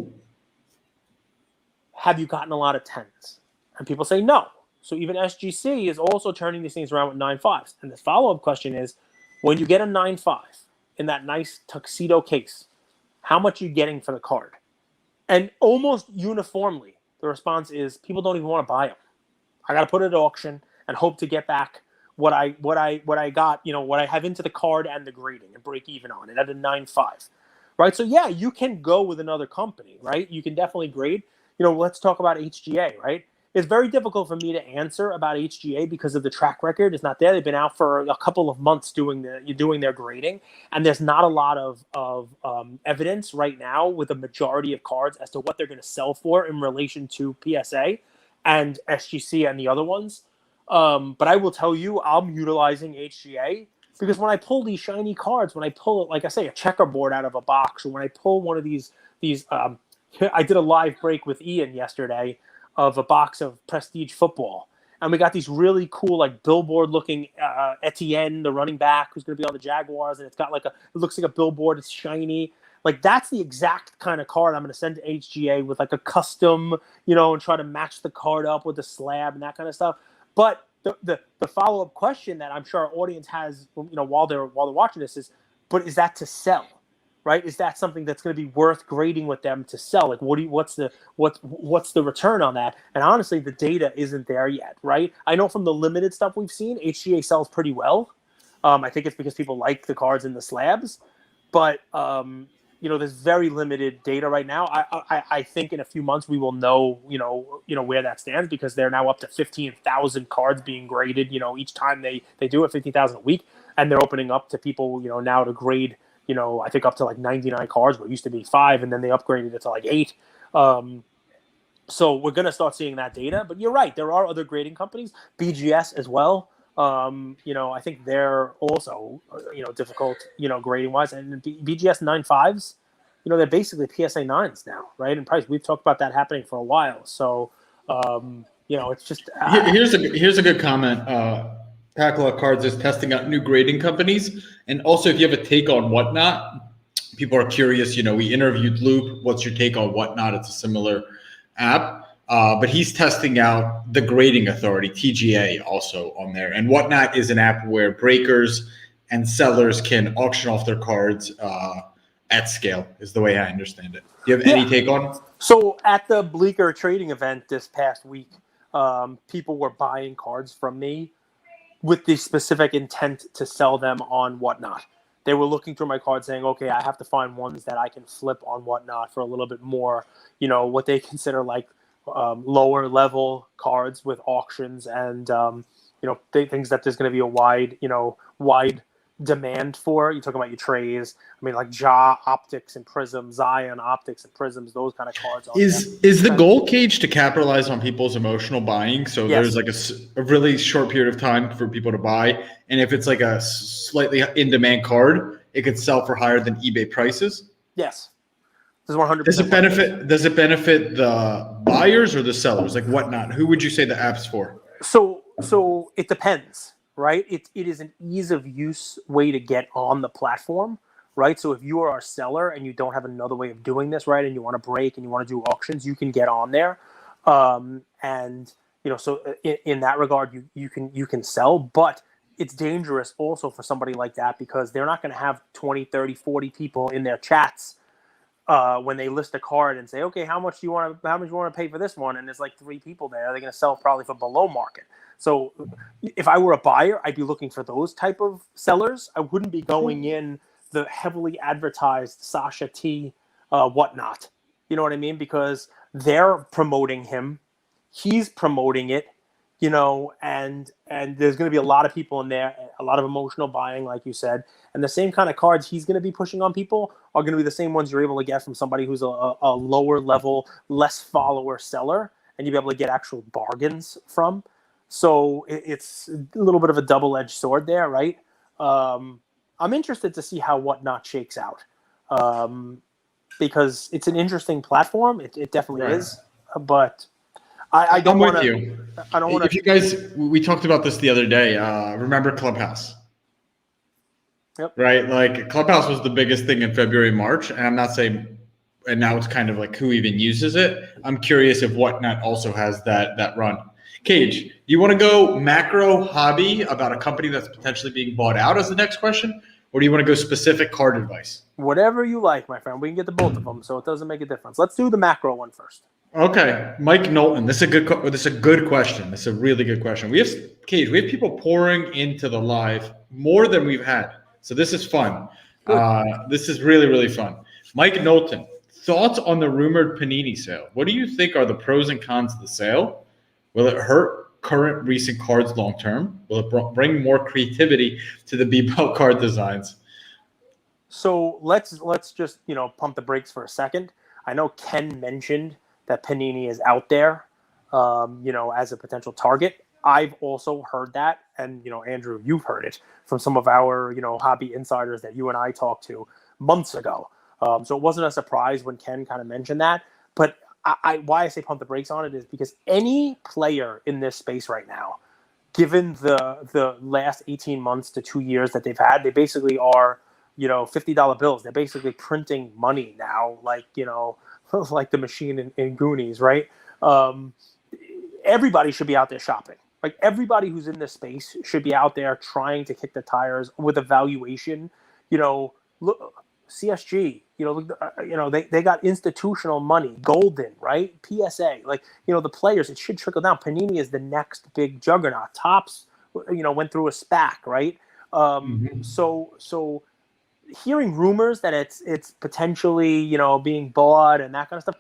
Have you gotten a lot of 10s? And people say no. So even SGC is also turning these things around with 9.5s. And the follow-up question is, when you get a 9.5 in that nice tuxedo case, how much are you getting for the card? And almost uniformly, the response is people don't even want to buy them. I got to put it at auction and hope to get back what I got, what I have into the card and the grading and break even on it at a 9.5, right? So yeah, you can go with another company, right? You can definitely grade. Let's talk about HGA, right? It's very difficult for me to answer about HGA because of the track record. It's not there. They've been out for a couple of months doing their grading, and there's not a lot of evidence right now with a majority of cards as to what they're going to sell for in relation to PSA and SGC and the other ones. But I will tell you, I'm utilizing HGA because when I pull these shiny cards, when I pull, like I say, a checkerboard out of a box, or when I pull one of these, I did a live break with Ian yesterday of a box of Prestige football. And we got these really cool, like billboard looking Etienne, the running back who's going to be on the Jaguars. And it's got it looks like a billboard. It's shiny. Like that's the exact kind of card I'm going to send to HGA with like a custom, and try to match the card up with the slab and that kind of stuff. But the follow-up question that I'm sure our audience has, while they're watching this is, but is that to sell, right? Is that something that's going to be worth grading with them to sell? Like, what's the return on that? And honestly, the data isn't there yet, right? I know from the limited stuff we've seen, HGA sells pretty well. I think it's because people like the cards in the slabs, but there's very limited data right now. I think in a few months we will know, where that stands, because they're now up to 15,000 cards being graded, each time they do it, 15,000 a week, and they're opening up to people, now to grade, I think up to like 99 cards, where it used to be 5, and then they upgraded it to like 8. So we're going to start seeing that data, but you're right. There are other grading companies, BGS as well. I think they're also, difficult, grading wise, and BGS 9.5s, they're basically PSA 9s now, right? And price, we've talked about that happening for a while. So, it's just, here's a good comment. Packla Cards is testing out new grading companies. And also, if you have a take on Whatnot, people are curious, we interviewed Luke. What's your take on Whatnot? It's a similar app. But he's testing out the Grading Authority, TGA, also on there. And Whatnot is an app where breakers and sellers can auction off their cards at scale, is the way I understand it. Do you have any take on it? So at the Bleecker trading event this past week, people were buying cards from me with the specific intent to sell them on Whatnot. They were looking through my cards saying, okay, I have to find ones that I can flip on Whatnot for a little bit more, what they consider like lower level cards with auctions and things that there's going to be a wide demand for. You're talking about your trays. I mean, like Ja Optics and Prizm, Zion Optics and Prisms, those kind of cards. Is the goal, Cage, to capitalize on people's emotional buying? So Yes. There's like a really short period of time for people to buy, and if it's like a slightly in demand card, it could sell for higher than eBay prices. Yes. This is 100%. Does it benefit the buyers or the sellers? Like Whatnot, who would you say the app's for? So it depends, right? It is an ease of use way to get on the platform, right? So if you are a seller and you don't have another way of doing this, right, and you want to break and you want to do auctions, you can get on there, and so in that regard, you can sell, but it's dangerous also for somebody like that, because they're not going to have 20, 30, 40 people in their chats when they list a card and say, okay, how much you want to pay for this one? And there's like 3 people there. They're going to sell probably for below market. So if I were a buyer, I'd be looking for those type of sellers. I wouldn't be going in the heavily advertised Sasha T Whatnot. You know what I mean? Because they're promoting him. He's promoting it, and there's going to be a lot of people in there, a lot of emotional buying, like you said. And the same kind of cards he's going to be pushing on people are going to be the same ones you're able to get from somebody who's a lower level, less follower seller, and you'll be able to get actual bargains from. So it's a little bit of a double-edged sword there, right? I'm interested to see how Whatnot shakes out, because it's an interesting platform. It definitely is, but I don't want to. I don't want to. If you guys, we talked about this the other day. Remember Clubhouse? Yep. Right, like Clubhouse was the biggest thing in February, March, and I'm not saying, and now it's kind of like who even uses it. I'm curious if Whatnot also has that run. Cage, do you want to go macro hobby about a company that's potentially being bought out as the next question, or do you want to go specific card advice? Whatever you like, my friend. We can get to both of them, so it doesn't make a difference. Let's do the macro one first. Okay, Mike Knowlton. This is a good question. This is a really good question. We have people pouring into the live more than we've had, so this is fun. This is really, really fun. Mike Knowlton, thoughts on the rumored Panini sale? What do you think are the pros and cons of the sale? Will it hurt current recent cards long term? Will it bring more creativity to the B-Bell card designs? So let's just pump the brakes for a second. I know Ken mentioned that Panini is out there, as a potential target. I've also heard that, and Andrew, you've heard it from some of our hobby insiders that you and I talked to months ago. So it wasn't a surprise when Ken kind of mentioned that, but why I say pump the brakes on it is because any player in this space right now, given the last 18 months to 2 years that they've had, they basically are, $50 bills. They're basically printing money now, like, like the machine in Goonies, right? Everybody should be out there shopping. Like everybody who's in this space should be out there trying to kick the tires with a valuation. Look, CSG. They got institutional money. Goldin, right? PSA. Like the players. It should trickle down. Panini is the next big juggernaut. Topps, went through a SPAC, right? So hearing rumors that it's potentially being bought and that kind of stuff,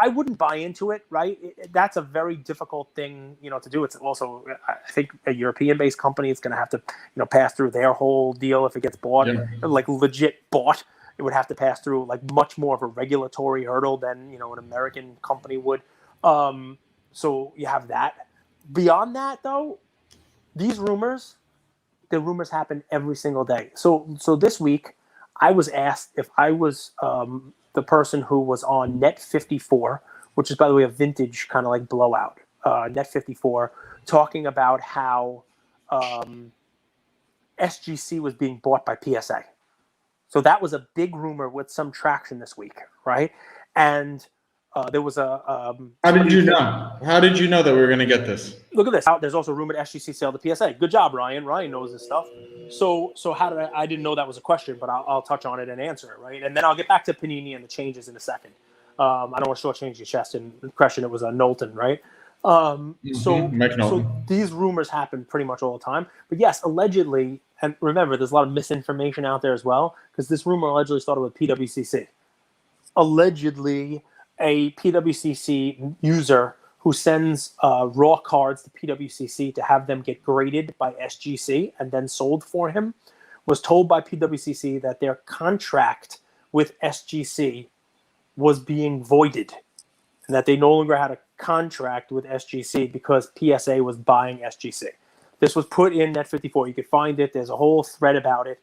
I wouldn't buy into it, right? That's a very difficult thing, to do. It's also, I think, a European-based company. It's going to have to, pass through their whole deal if it gets bought, like legit bought. It would have to pass through like much more of a regulatory hurdle than an American company would. So you have that. Beyond that, though, the rumors happen every single day. So this week, I was asked if I was the person who was on Net 54, which is, by the way, a vintage kind of like blowout. Net 54, talking about how SGC was being bought by PSA. So that was a big rumor with some traction this week, right? And there was a. How did you know? How did you know that we were going to get this? Look at this. There's also rumored SGC sale to PSA. Good job, Ryan. Ryan knows this stuff. So how did I didn't know that was a question, but I'll touch on it and answer it, right? And then I'll get back to Panini and the changes in a second. I don't want to shortchange your chest and question. It was a Knowlton, right? So these rumors happen pretty much all the time. But yes, allegedly, and remember, there's a lot of misinformation out there as well, because this rumor allegedly started with PWCC. Allegedly, a PWCC user who sends raw cards to PWCC to have them get graded by SGC and then sold for him was told by PWCC that their contract with SGC was being voided and that they no longer had a contract with SGC because PSA was buying SGC. This was put in Net 54. You could find it. There's a whole thread about it.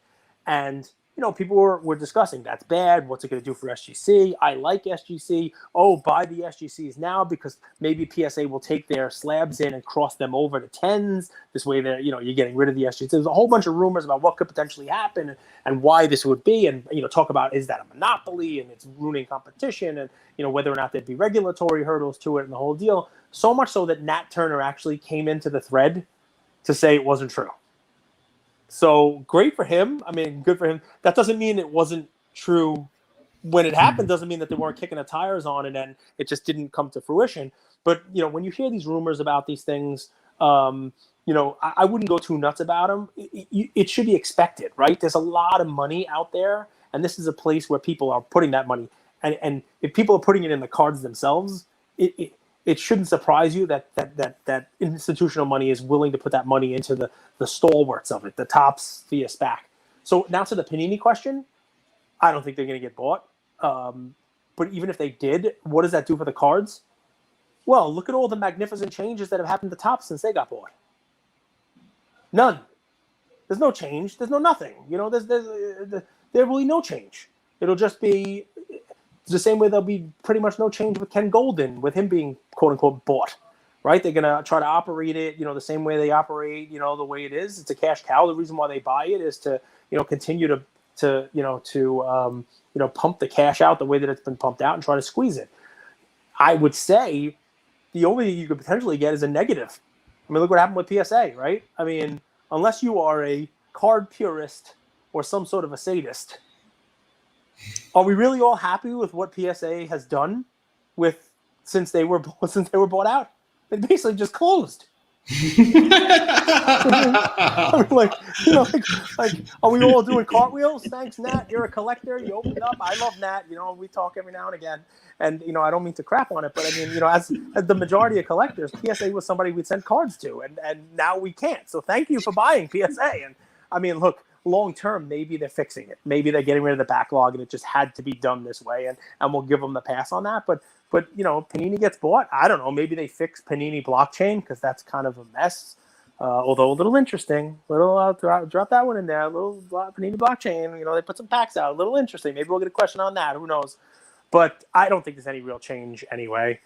And people were discussing that's bad. What's it going to do for SGC? I like SGC. Oh, buy the SGCs now because maybe PSA will take their slabs in and cross them over to 10s. This way, you're getting rid of the SGCs. There's a whole bunch of rumors about what could potentially happen and why this would be, and talk about is that a monopoly and it's ruining competition, and whether or not there'd be regulatory hurdles to it and the whole deal. So much so that Nat Turner actually came into the thread to say it wasn't true. So great for him. I mean, good for him. That doesn't mean it wasn't true when it happened. Doesn't mean that they weren't kicking the tires on it and it just didn't come to fruition. But, when you hear these rumors about these things, I wouldn't go too nuts about them. It should be expected, right? There's a lot of money out there, and this is a place where people are putting that money. And if people are putting it in the cards themselves, it shouldn't surprise you that institutional money is willing to put that money into the stalwarts of it, the Topps via SPAC. So now to the Panini question, I don't think they're going to get bought. But even if they did, what does that do for the cards? Well, look at all the magnificent changes that have happened to Topps since they got bought. None. There's no change. There's no nothing. There's really no change. It'll just be the same way there'll be pretty much no change with Ken Goldin, with him being quote unquote bought, right? They're going to try to operate it, the same way they operate, the way it is. It's a cash cow. The reason why they buy it is to, continue to pump the cash out the way that it's been pumped out and try to squeeze it. I would say the only thing you could potentially get is a negative. I mean, look what happened with PSA, right? I mean, unless you are a card purist or some sort of a sadist, are we really all happy with what PSA has done since they were bought out? They basically just closed. I mean, are we all doing cartwheels? Thanks, Nat. You're a collector. You opened up. I love Nat. We talk every now and again. And, I don't mean to crap on it, but I mean, as the majority of collectors, PSA was somebody we'd send cards to, and now we can't. So thank you for buying PSA. And I mean, look, long term, maybe they're fixing it. Maybe they're getting rid of the backlog and it just had to be done this way. And we'll give them the pass on that. But Panini gets bought. I don't know. Maybe they fix Panini blockchain because that's kind of a mess. Although a little interesting. Drop that one in there. A little Panini blockchain. They put some packs out. A little interesting. Maybe we'll get a question on that. Who knows? But I don't think there's any real change anyway.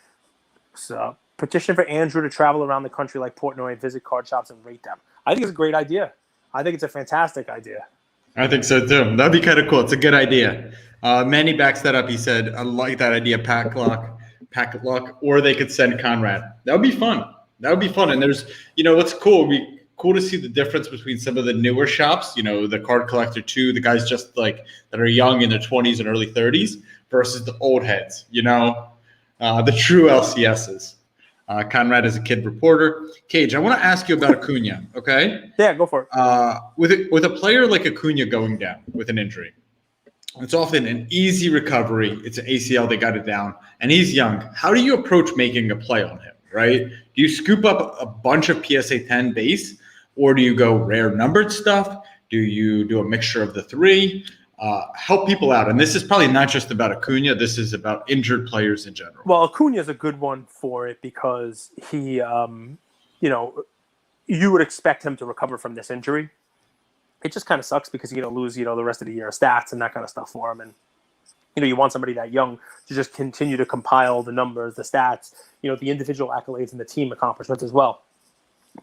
So petition for Andrew to travel around the country like Portnoy and visit card shops and rate them. I think it's a great idea. I think it's a fantastic idea. I think so too. That'd be kind of cool. It's a good idea. Manny backs that up. He said, I like that idea, packet luck, or they could send Conrad. That would be fun. That would be fun. And there's, what's cool, it'd be cool to see the difference between some of the newer shops, the card collector too, the guys just like that are young in their 20s and early 30s versus the old heads, the true LCSs. Conrad is a kid reporter. Cage, I want to ask you about Acuña, okay? Yeah, go for it. With a player like Acuña going down with an injury, it's often an easy recovery. It's an ACL, they got it down, and he's young. How do you approach making a play on him, right? Do you scoop up a bunch of PSA 10 base, or do you go rare numbered stuff? Do you do a mixture of the three? Help people out. And this is probably not just about Acuña. This is about injured players in general. Well, Acuña is a good one for it because he, you would expect him to recover from this injury. It just kind of sucks because you're going to lose, the rest of the year of stats and that kind of stuff for him. And, you want somebody that young to just continue to compile the numbers, the stats, the individual accolades and the team accomplishments as well.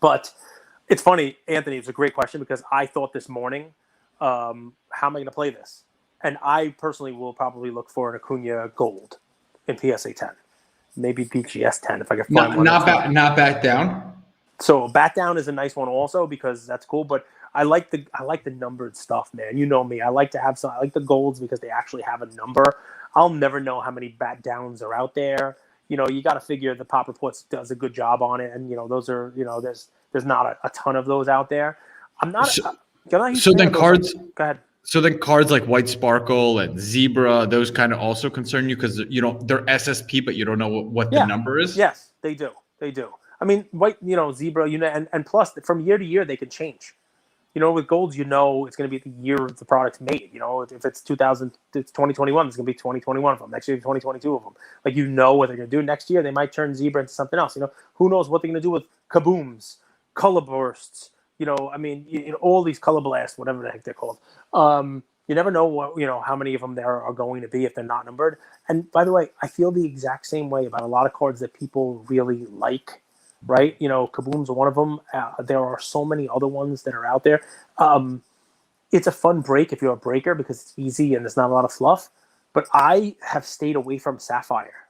But it's funny, Anthony, it's a great question because I thought this morning, how am I going to play this? And I personally will probably look for an Acuña gold in PSA 10, maybe BGS 10 if I can find one. Not back down. So bat down is a nice one also because that's cool. But I like the numbered stuff, man. You know me. I like the golds because they actually have a number. I'll never know how many bat downs are out there. You got to figure the Pop Reports does a good job on it, and those are there's not a ton of those out there. I'm not. So then cards. Go ahead. So then cards like White Sparkle and Zebra, those kind of also concern you because they're SSP, but you don't know what the number is. Yes, they do. They do. I mean, White, Zebra, and plus from year to year they can change. With golds, it's going to be the year the product's made. If it's 2021, it's going to be 2021 of them. Next year, 2022 of them. Like what they're going to do next year. They might turn Zebra into something else. Who knows what they're going to do with kabooms, color bursts. All these color blasts, whatever the heck they're called. You never know what how many of them there are going to be if they're not numbered. And by the way, I feel the exact same way about a lot of cards that people really like. Right, Kaboom's one of them. There are so many other ones that are out there. It's a fun break if you're a breaker because it's easy and there's not a lot of fluff. But I have stayed away from Sapphire.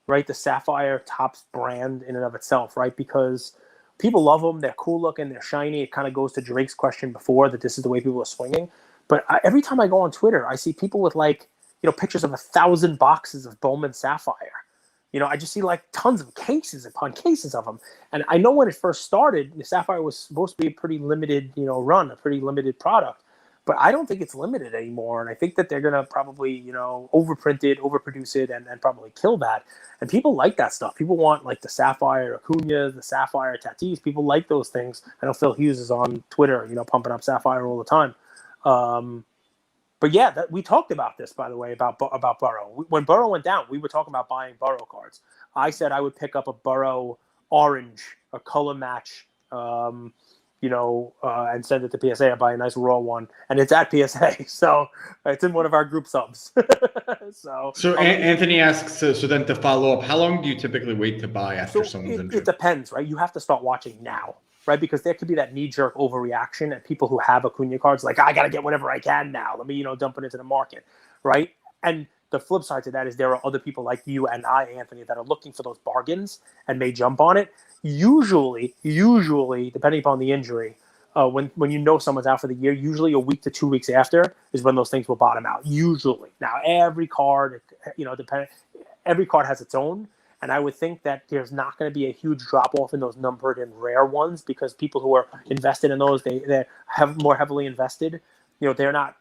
Right, the Sapphire tops brand in and of itself. Right, because people love them. They're cool looking. They're shiny. It kind of goes to Drake's question before that this is the way people are swinging. But every time I go on Twitter, I see people with pictures of 1,000 boxes of Bowman Sapphire. I just see tons of cases upon cases of them. And I know when it first started, the Sapphire was supposed to be a pretty limited, run, a pretty limited product. But I don't think it's limited anymore. And I think that they're going to probably, overprint it, overproduce it, and probably kill that. And people like that stuff. People want the Sapphire Acuña, the Sapphire Tatis. People like those things. I know Phil Hughes is on Twitter, pumping up Sapphire all the time. But yeah, we talked about this, by the way, about Burrow. When Burrow went down, we were talking about buying Burrow cards. I said I would pick up a Burrow orange, a color match, and send it to PSA. I buy a nice raw one, and it's at PSA, so it's in one of our group subs. So Anthony asks, so then to follow up, how long do you typically wait to buy after someone's injured? It depends, right? You have to start watching now. Right, because there could be that knee-jerk overreaction, and people who have Acuña cards I got to get whatever I can now. Let me, dump it into the market, right? And the flip side to that is there are other people like you and I, Anthony, that are looking for those bargains and may jump on it. Usually, depending upon the injury, when someone's out for the year, usually a week to 2 weeks after is when those things will bottom out. Usually, now every card, every card has its own. And I would think that there's not going to be a huge drop-off in those numbered and rare ones because people who are invested in those, they have more heavily invested. They're not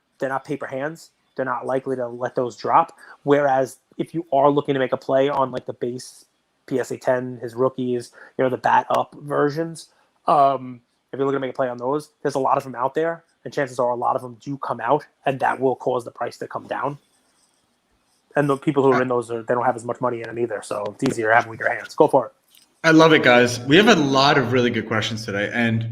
paper hands. They're not likely to let those drop. Whereas if you are looking to make a play on the base PSA 10, his rookies, the bat up versions, if you're looking to make a play on those, there's a lot of them out there. And chances are a lot of them do come out, and that will cause the price to come down. And the people who are in those, they don't have as much money in them either. So it's easier to have weaker hands. Go for it. I love it, guys. We have a lot of really good questions today. And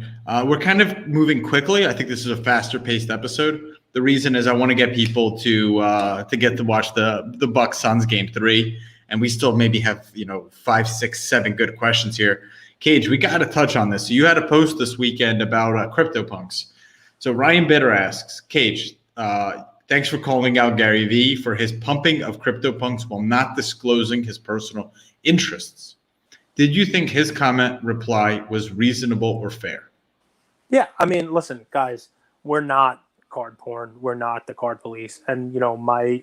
we're kind of moving quickly. I think this is a faster paced episode. The reason is I want to get people to get to watch the Bucks Suns game 3, and we still maybe have 5, 6, 7 good questions here. Cage, we got to touch on this. So you had a post this weekend about CryptoPunks. So Ryan Bitter asks, Cage, thanks for calling out Gary Vee for his pumping of CryptoPunks while not disclosing his personal interests. Did you think his comment reply was reasonable or fair? Yeah, I mean, listen, guys, we're not card porn. We're not the card police. And,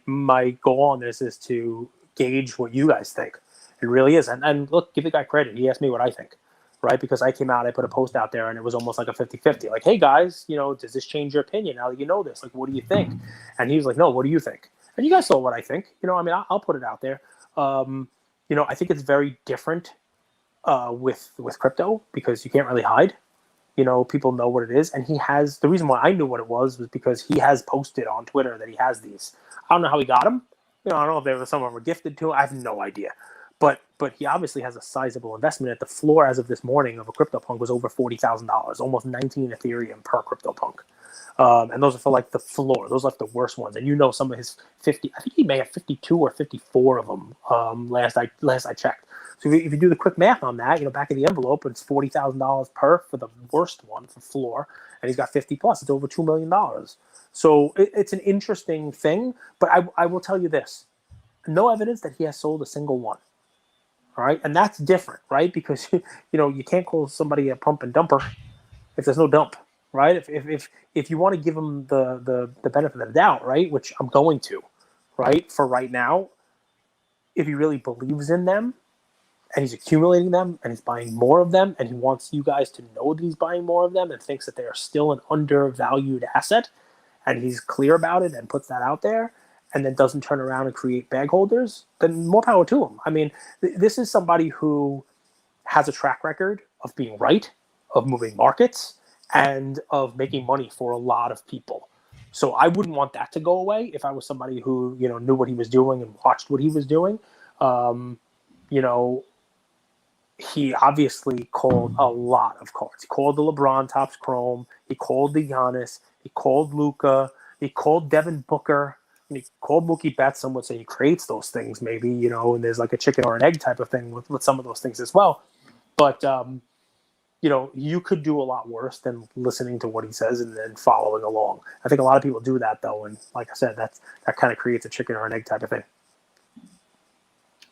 my goal on this is to gauge what you guys think. It really is. And look, give the guy credit. He asked me what I think, right? Because I came out, I put a post out there, and it was almost like a 50-50. Like, hey, guys, does this change your opinion now that you know this? Like, what do you think? And he was like, no, what do you think? And you guys saw what I think. I'll put it out there. I think it's very different with crypto because you can't really hide. People know what it is. And the reason why I knew what it was because he has posted on Twitter that he has these. I don't know how he got them. I don't know if they were someone were gifted to him. I have no idea. But he obviously has a sizable investment. At the floor as of this morning of a CryptoPunk was over $40,000, almost 19 Ethereum per CryptoPunk. And those are for like the floor. Those are like the worst ones. And some of his 50, I think he may have 52 or 54 of them last I checked. So if you do the quick math on that, back of the envelope, it's $40,000 per for the worst one for floor, and he's got 50 plus. It's over $2 million. So it's an interesting thing, but I will tell you this: no evidence that he has sold a single one. All right, and that's different, right? Because you can't call somebody a pump and dumper if there's no dump, right? If you want to give him the benefit of the doubt, right, which I'm going to, right, for right now, if he really believes in them. And he's accumulating them, and he's buying more of them, and he wants you guys to know that he's buying more of them and thinks that they are still an undervalued asset, and he's clear about it and puts that out there, and then doesn't turn around and create bag holders, then more power to him. I mean, this is somebody who has a track record of being right, of moving markets, and of making money for a lot of people. So I wouldn't want that to go away if I was somebody who, knew what he was doing and watched what he was doing. He obviously called a lot of cards. He called the LeBron Topps Chrome. He called the Giannis. He called Luka. He called Devin Booker. And he called Mookie Betts. Some would say he creates those things maybe, and there's like a chicken or an egg type of thing with some of those things as well. But, you could do a lot worse than listening to what he says and then following along. I think a lot of people do that, though. And like I said, that kind of creates a chicken or an egg type of thing.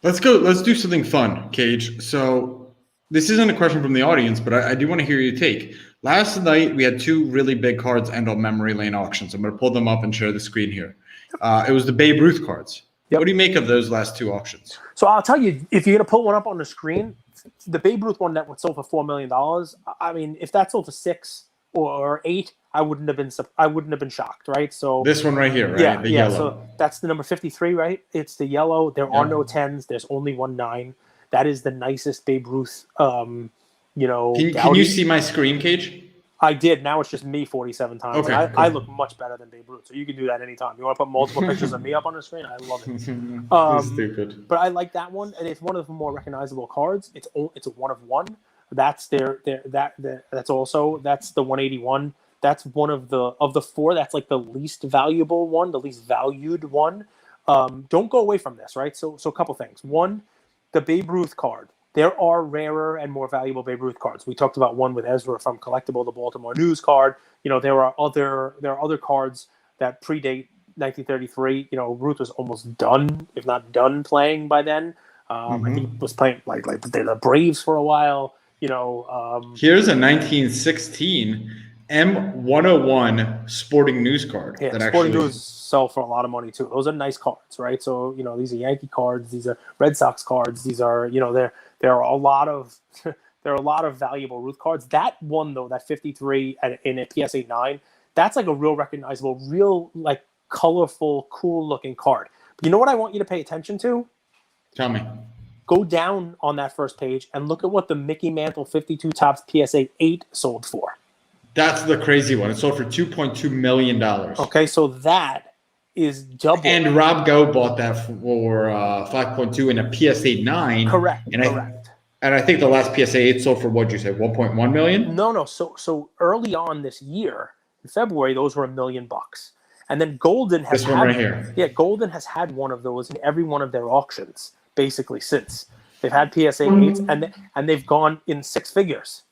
Let's go. Let's do something fun, Cage. So this isn't a question from the audience, but I do want to hear your take. Last night, we had 2 really big cards end on memory lane auctions. I'm going to pull them up and share the screen here. It was the Babe Ruth cards. Yep. What do you make of those last 2 auctions? So I'll tell you, if you're going to put one up on the screen, the Babe Ruth one that sold for $4 million, I mean, if that sold for 6 or 8, I wouldn't have been shocked, right? So this one right here, right? Yeah, the yellow. So that's the number 53, right? It's the yellow. There are no 10s. There's only 1 9. That is the nicest Babe Ruth. Can you see my screen, Cage? I did. Now it's just me 47 times. Okay, I look much better than Babe Ruth, so you can do that anytime. You want to put multiple pictures of me up on the screen? I love it. Stupid. But I like that one, and it's one of the more recognizable cards. It's a 1 of 1. That's that's the 181. That's one of the 4. That's like the least valuable one, the least valued one. Don't go away from this, right? So a couple things. One, the Babe Ruth card. There are rarer and more valuable Babe Ruth cards. We talked about one with Ezra from Collectible, the Baltimore News card. There are other cards that predate 1933. Ruth was almost done, if not done, playing by then. I think he was playing like the Braves for a while. Here's a 1916 M101 Sporting News card. Yeah, Sporting News sell for a lot of money too. Those are nice cards, right? So these are Yankee cards, these are Red Sox cards, these are there are a lot of valuable Ruth cards. That one though, that 53 in a PSA 9, that's like a real recognizable, real like colorful, cool looking card. But you know what I want you to pay attention to? Tell me. Go down on that first page and look at what the Mickey Mantle 52 Topps PSA 8 sold for. That's the crazy one. It sold for $2.2 million. Okay, so that is double. And Rob Go bought that for 5.2 in a PSA 9. Correct. Correct. And I think the last PSA 8 sold for what'd you say, 1.1 million? No. So early on this year, in February, those were $1 million. And then Goldin has This one right here. Yeah, Goldin has had one of those in every one of their auctions basically since. They've had PSA 8s and they've gone in six figures.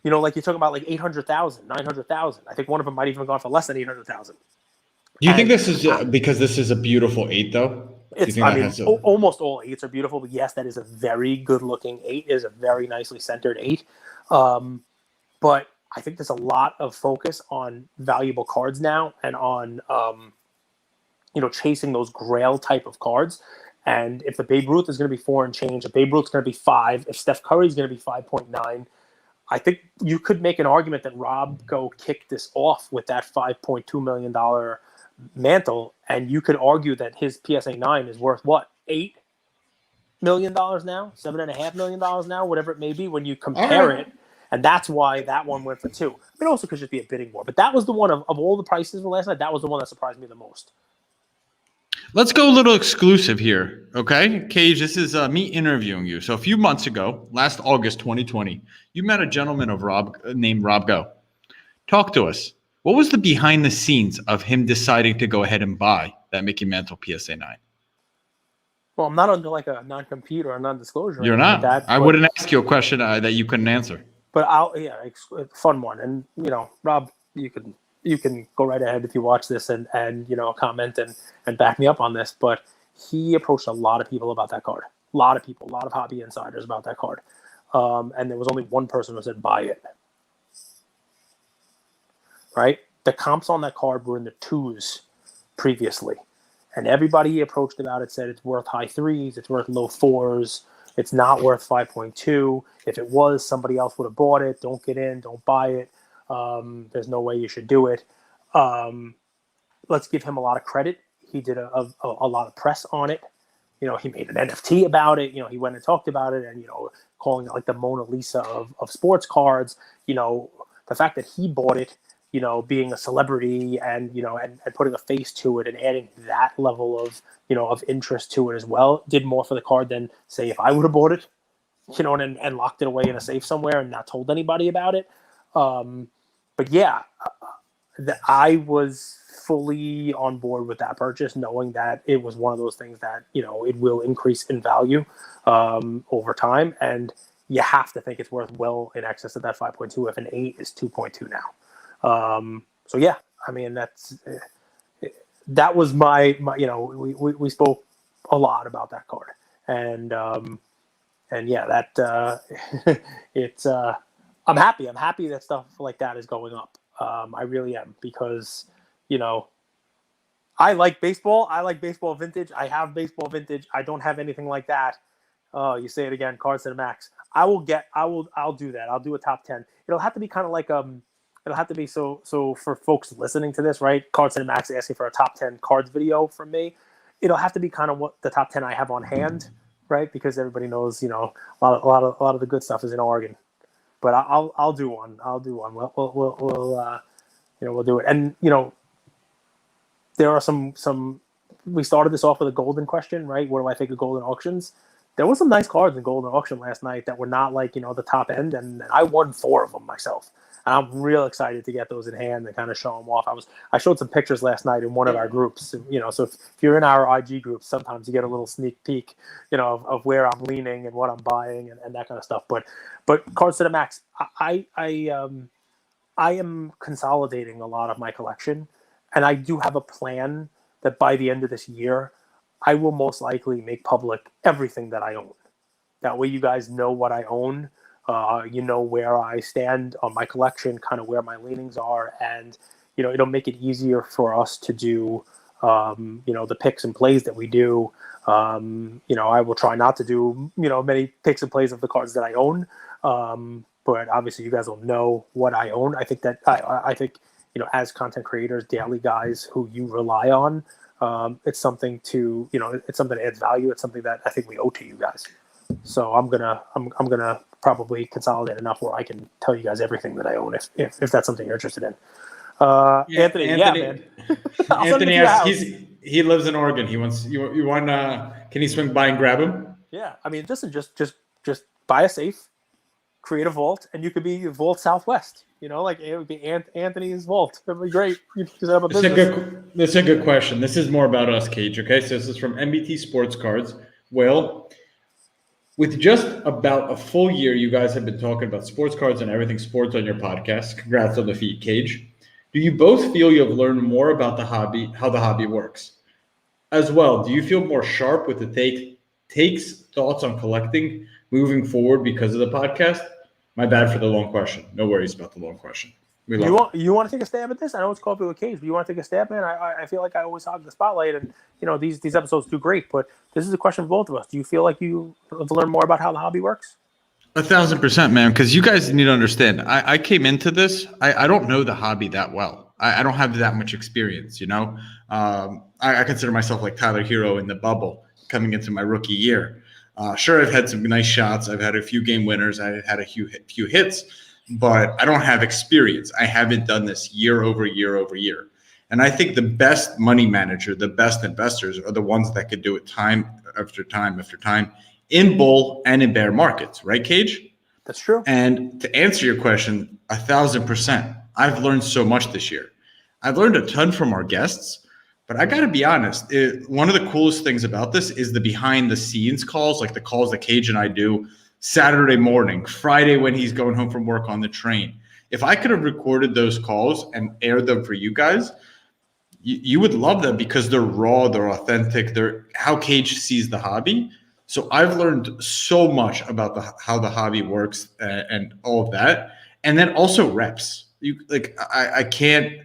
You know, like you're talking about like 800,000, 900,000. I think one of them might even gone for less than 800,000. Do you think this is because this is a beautiful 8, though? Almost all 8s are beautiful, but yes, that is a very good-looking 8. It is a very nicely centered 8. But I think there's a lot of focus on valuable cards now and on, chasing those grail type of cards. And if the Babe Ruth is going to be 4 and change, if Babe Ruth's going to be 5, if Steph Curry is going to be 5.9, I think you could make an argument that Rob Go kicked this off with that $5.2 million mantle, and you could argue that his PSA 9 is worth what, $8 million now, $7.5 million now, whatever it may be when you compare it, and that's why that one went for 2. It also could just be a bidding war, but that was the one of all the prices from last night. That was the one that surprised me the most. Let's go a little exclusive here, okay? Cage, this is me interviewing you. So a few months ago, last August 2020, you met a gentleman named Rob Go. Talk to us. What was the behind the scenes of him deciding to go ahead and buy that Mickey Mantle PSA 9? Well, I'm not under like a non-compete or a non-disclosure. You're not. Like that, I wouldn't ask you a question that you couldn't answer. But fun one. And, Rob, you can go right ahead if you watch this and comment and back me up on this. But he approached a lot of people about that card. A lot of people, a lot of hobby insiders about that card. And there was only one person who said buy it. Right? The comps on that card were in the 2s previously. And everybody he approached about it said it's worth high 3s, it's worth low 4s, it's not worth 5.2. If it was, somebody else would have bought it. Don't get in, don't buy it. There's no way you should do it. Let's give him a lot of credit. He did a lot of press on it. He made an NFT about it. He went and talked about it and, calling it like the Mona Lisa of sports cards. The fact that he bought it, being a celebrity and, and putting a face to it and adding that level of, of interest to it as well, did more for the card than, say, if I would have bought it, and locked it away in a safe somewhere and not told anybody about it. But yeah, I was fully on board with that purchase, knowing that it was one of those things that, it will increase in value over time. And you have to think it's worth well in excess of that 5.2 if an 8 is 2.2 now. So yeah, I mean, that was my we spoke a lot about that card and yeah, that it's I'm happy that stuff like that is going up. I really am, because I like baseball. I like baseball vintage. I have baseball vintage. I don't have anything like that. Oh, you say it again, Cards to the Max. I'll do that. I'll do a top 10. It'll have to be kind of like it'll have to be so for folks listening to this, right? Cards to the Max asking for a top 10 cards video from me. It'll have to be kind of what the top 10 I have on hand, right? Because everybody knows, a lot of the good stuff is in Oregon. But I'll do one. We'll do it. And there are some. We started this off with a Goldin question, right? What do I think of Goldin auctions? There was some nice cards in Goldin auction last night that were not like the top end, and I won 4 of them myself. And I'm real excited to get those in hand and kind of show them off. I showed some pictures last night in one of our groups. So if you're in our IG group, sometimes you get a little sneak peek, of where I'm leaning and what I'm buying and that kind of stuff. But Cards to the Max, I am consolidating a lot of my collection, and I do have a plan that by the end of this year, I will most likely make public everything that I own. That way you guys know what I own. Where I stand on my collection, kind of where my leanings are, and it'll make it easier for us to do the picks and plays that we do. I will try not to do many picks and plays of the cards that I own, but obviously you guys will know what I own. I think that I think as content creators, daily guys who you rely on, it's something to it's something that adds value. It's something that I think we owe to you guys. So I'm gonna probably consolidate enough where I can tell you guys everything that I own if that's something you're interested in. Anthony, yeah, man. Anthony he lives in Oregon. He wants you want can he swing by and grab him? Yeah, I mean, listen, just buy a safe, create a vault, and you could be Vault Southwest. Like it would be Anthony's Vault. That'd be great. You could set up a business. That's a good question. This is more about us, Cage. Okay, so this is from MBT Sports Cards. Well, with just about a full year, you guys have been talking about sports cards and everything sports on your podcast. Congrats on the feat, Cage. Do you both feel you have learned more about the hobby, how the hobby works? As well, do you feel more sharp with the takes, thoughts on collecting moving forward because of the podcast? My bad for the long question. No worries about the long question. You want to take a stab at this? I know it's called Coffee with Cage, but you want to take a stab, man? I feel like I always hog the spotlight, and these episodes do great. But this is a question for both of us. Do you feel like you have learned more about how the hobby works? 1,000%, man. Because you guys need to understand. I came into this. I don't know the hobby that well. I don't have that much experience. I consider myself like Tyler Hero in the bubble coming into my rookie year. Sure, I've had some nice shots. I've had a few game winners. I've had a few hits. But I don't have experience. I haven't done this year over year over year. And I think the best money manager, the best investors are the ones that could do it time after time after time in bull and in bear markets, right, Cage? That's true. And to answer your question, 1,000%. I've learned so much this year. I've learned a ton from our guests, but I got to be honest. One of the coolest things about this is the behind the scenes calls, like the calls that Cage and I do Saturday morning, Friday when he's going home from work on the train. If I could have recorded those calls and aired them for you guys, you would love them because they're raw, they're authentic, they're how Cage sees the hobby. So I've learned so much about how the hobby works and all of that. And then also reps. I can't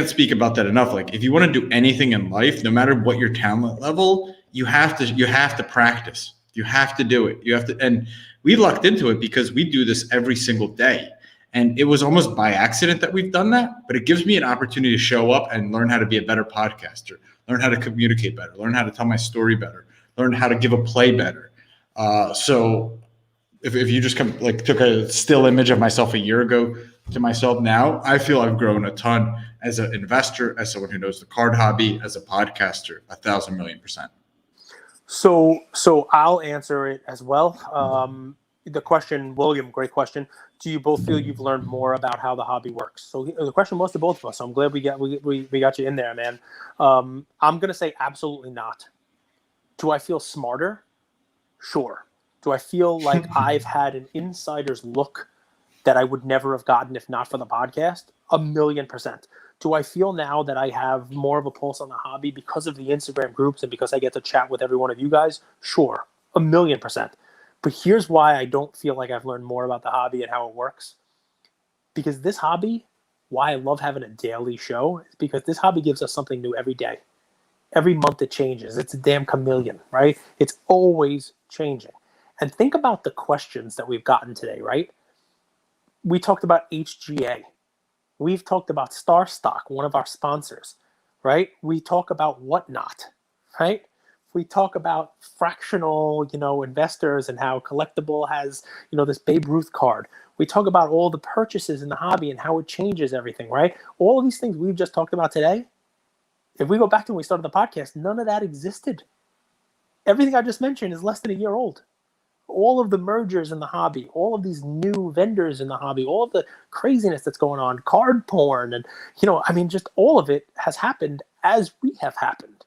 speak about that enough. Like if you want to do anything in life, no matter what your talent level, you have to practice. You have to do it. You have to, and we lucked into it because we do this every single day. And it was almost by accident that we've done that, but it gives me an opportunity to show up and learn how to be a better podcaster, learn how to communicate better, learn how to tell my story better, learn how to give a play better. So if you just took a still image of myself a year ago to myself now, I feel I've grown a ton as an investor, as someone who knows the card hobby, as a podcaster, 1,000,000,000%. So I'll answer it as well. The question, William, great question. Do you both feel you've learned more about how the hobby works? So the question was to both of us. So I'm glad we got you in there, man. I'm going to say absolutely not. Do I feel smarter? Sure. Do I feel like I've had an insider's look that I would never have gotten if not for the podcast? 1,000,000%. Do I feel now that I have more of a pulse on the hobby because of the Instagram groups and because I get to chat with every one of you guys? Sure, 1,000,000%. But here's why I don't feel like I've learned more about the hobby and how it works. Because this hobby, why I love having a daily show, is because this hobby gives us something new every day. Every month it changes. It's a damn chameleon, right? It's always changing. And think about the questions that we've gotten today, right? We talked about HGA. We've talked about Star Stock, one of our sponsors, right? We talk about whatnot, right? We talk about fractional, investors and how Collectible has, this Babe Ruth card. We talk about all the purchases in the hobby and how it changes everything, right? All of these things we've just talked about today, if we go back to when we started the podcast, none of that existed. Everything I just mentioned is less than a year old. All of the mergers in the hobby, all of these new vendors in the hobby, all of the craziness that's going on, card porn, and, just all of it has happened as we have happened.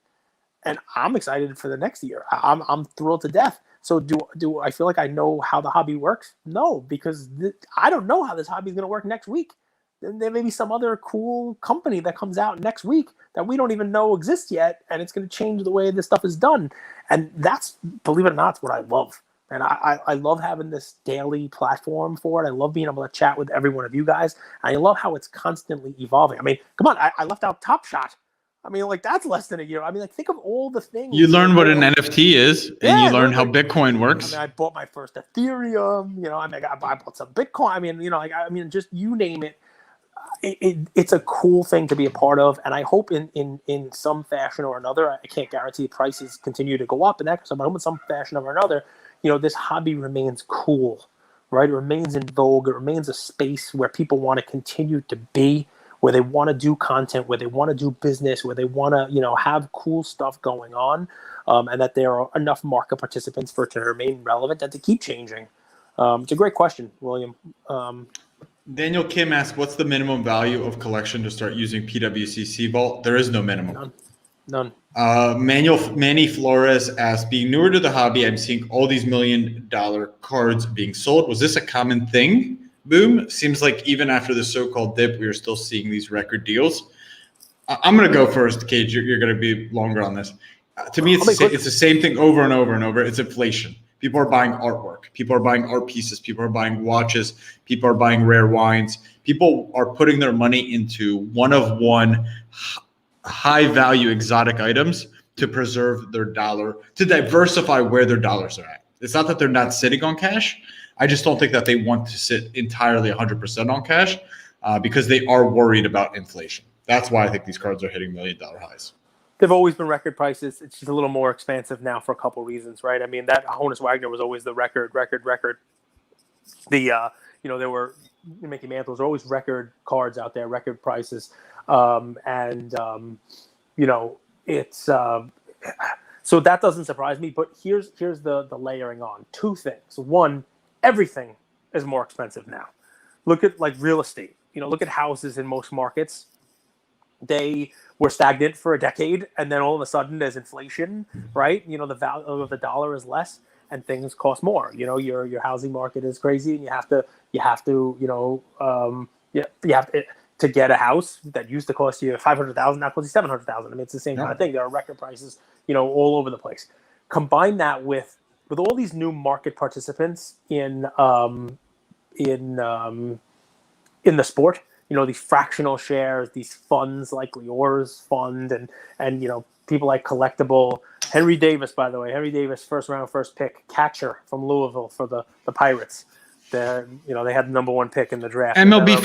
And I'm excited for the next year. I'm thrilled to death. So do I feel like I know how the hobby works? No, because I don't know how this hobby is going to work next week. Then there may be some other cool company that comes out next week that we don't even know exists yet, and it's going to change the way this stuff is done. And that's, believe it or not, what I love. And I love having this daily platform for it. I love being able to chat with every one of you guys. I love how it's constantly evolving. Come on, I left out Top Shot. That's less than a year. Think of all the things. You learn what an NFT is, and you learn how Bitcoin works. I bought my first Ethereum. I bought some Bitcoin. Just you name it. It's a cool thing to be a part of, and I hope in some fashion or another. I can't guarantee prices continue to go up and that, but I hope in some fashion or another, this hobby remains cool, right? It remains in vogue. It remains a space where people want to continue to be, where they want to do content, where they want to do business, where they want to, have cool stuff going on, and that there are enough market participants for it to remain relevant and to keep changing. It's a great question, William. Daniel Kim asks, what's the minimum value of collection to start using PWCC Vault? There is no minimum. None. Manny Flores asks, being newer to the hobby, I'm seeing all these $1 million cards being sold. Was this a common thing? Boom. Seems like even after the so-called dip, we are still seeing these record deals. I'm going to go first, Cage. You're going to be longer on this. To me, it's the same thing over and over and over. It's inflation. People are buying artwork. People are buying art pieces. People are buying watches. People are buying rare wines. People are putting their money into one-of-one high-value exotic items to preserve their dollar, to diversify where their dollars are at. It's not that they're not sitting on cash. I just don't think that they want to sit entirely 100% on cash because they are worried about inflation. That's why I think these cards are hitting $1 million highs. They've always been record prices. It's just a little more expansive now for a couple reasons, right? I mean, that Honus Wagner was always the record. The there were Mickey Mantles are always record cards out there, record prices, it's so that doesn't surprise me. But here's the layering on. Two things. One, everything is more expensive now. Look at like real estate. Look at houses in most markets. They were stagnant for a decade, and then all of a sudden there's inflation, right? The value of the dollar is less, and things cost more. Your housing market is crazy, and you have to to get a house that used to cost you $500,000 now costs you $700,000. I mean, it's the same kind of thing. There are record prices, all over the place. Combine that with all these new market participants in the sport. These fractional shares, these funds like Lior's fund, and people like Collectible. Henry Davis, by the way, first round, first pick, catcher from Louisville for the Pirates. They had the number one pick in the draft. MLB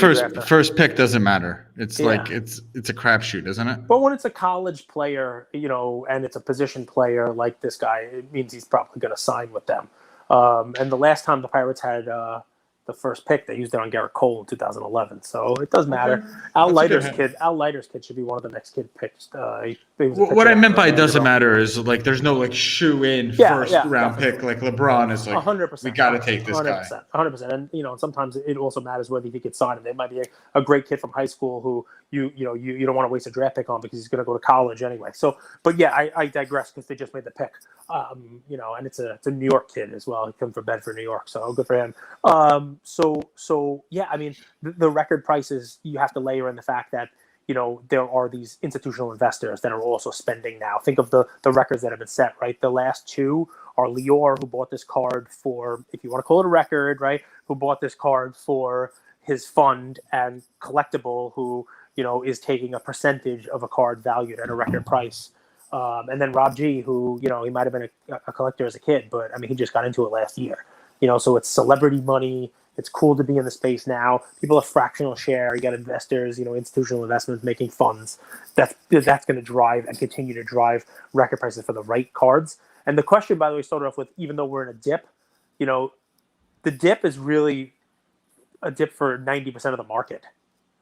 first pick doesn't matter. It's like it's a crapshoot, isn't it? But when it's a college player, and it's a position player like this guy, it means he's probably going to sign with them. And the last time the Pirates had the first pick, they used it on Garrett Cole in 2011. So it does matter. Al Leiter's kid should be one of the next kid picks. What I meant by it doesn't matter is like there's no like shoe in first round pick like LeBron is like 100%. We got to take this 100%, guy. 100%. And sometimes it also matters whether he gets signed. It might be a great kid from high school who you don't want to waste a draft pick on because he's going to go to college anyway. So, but yeah, I digress because they just made the pick. And it's a New York kid as well. He comes from Bedford, New York, so good for him. So yeah, I mean, the record prices, you have to layer in the fact that, there are these institutional investors that are also spending now. Think of the records that have been set, right? The last two are Lior, who bought this card for, if you want to call it a record, right? Who bought this card for his fund, and Collectible, who, is taking a percentage of a card valued at a record price. And then Rob G, who, he might have been a collector as a kid, but I mean, he just got into it last year. So it's celebrity money. It's cool to be in the space now. People have fractional share. You got investors, institutional investments making funds. That's going to drive and continue to drive record prices for the right cards. And the question, by the way, started off with, even though we're in a dip, the dip is really a dip for 90% of the market.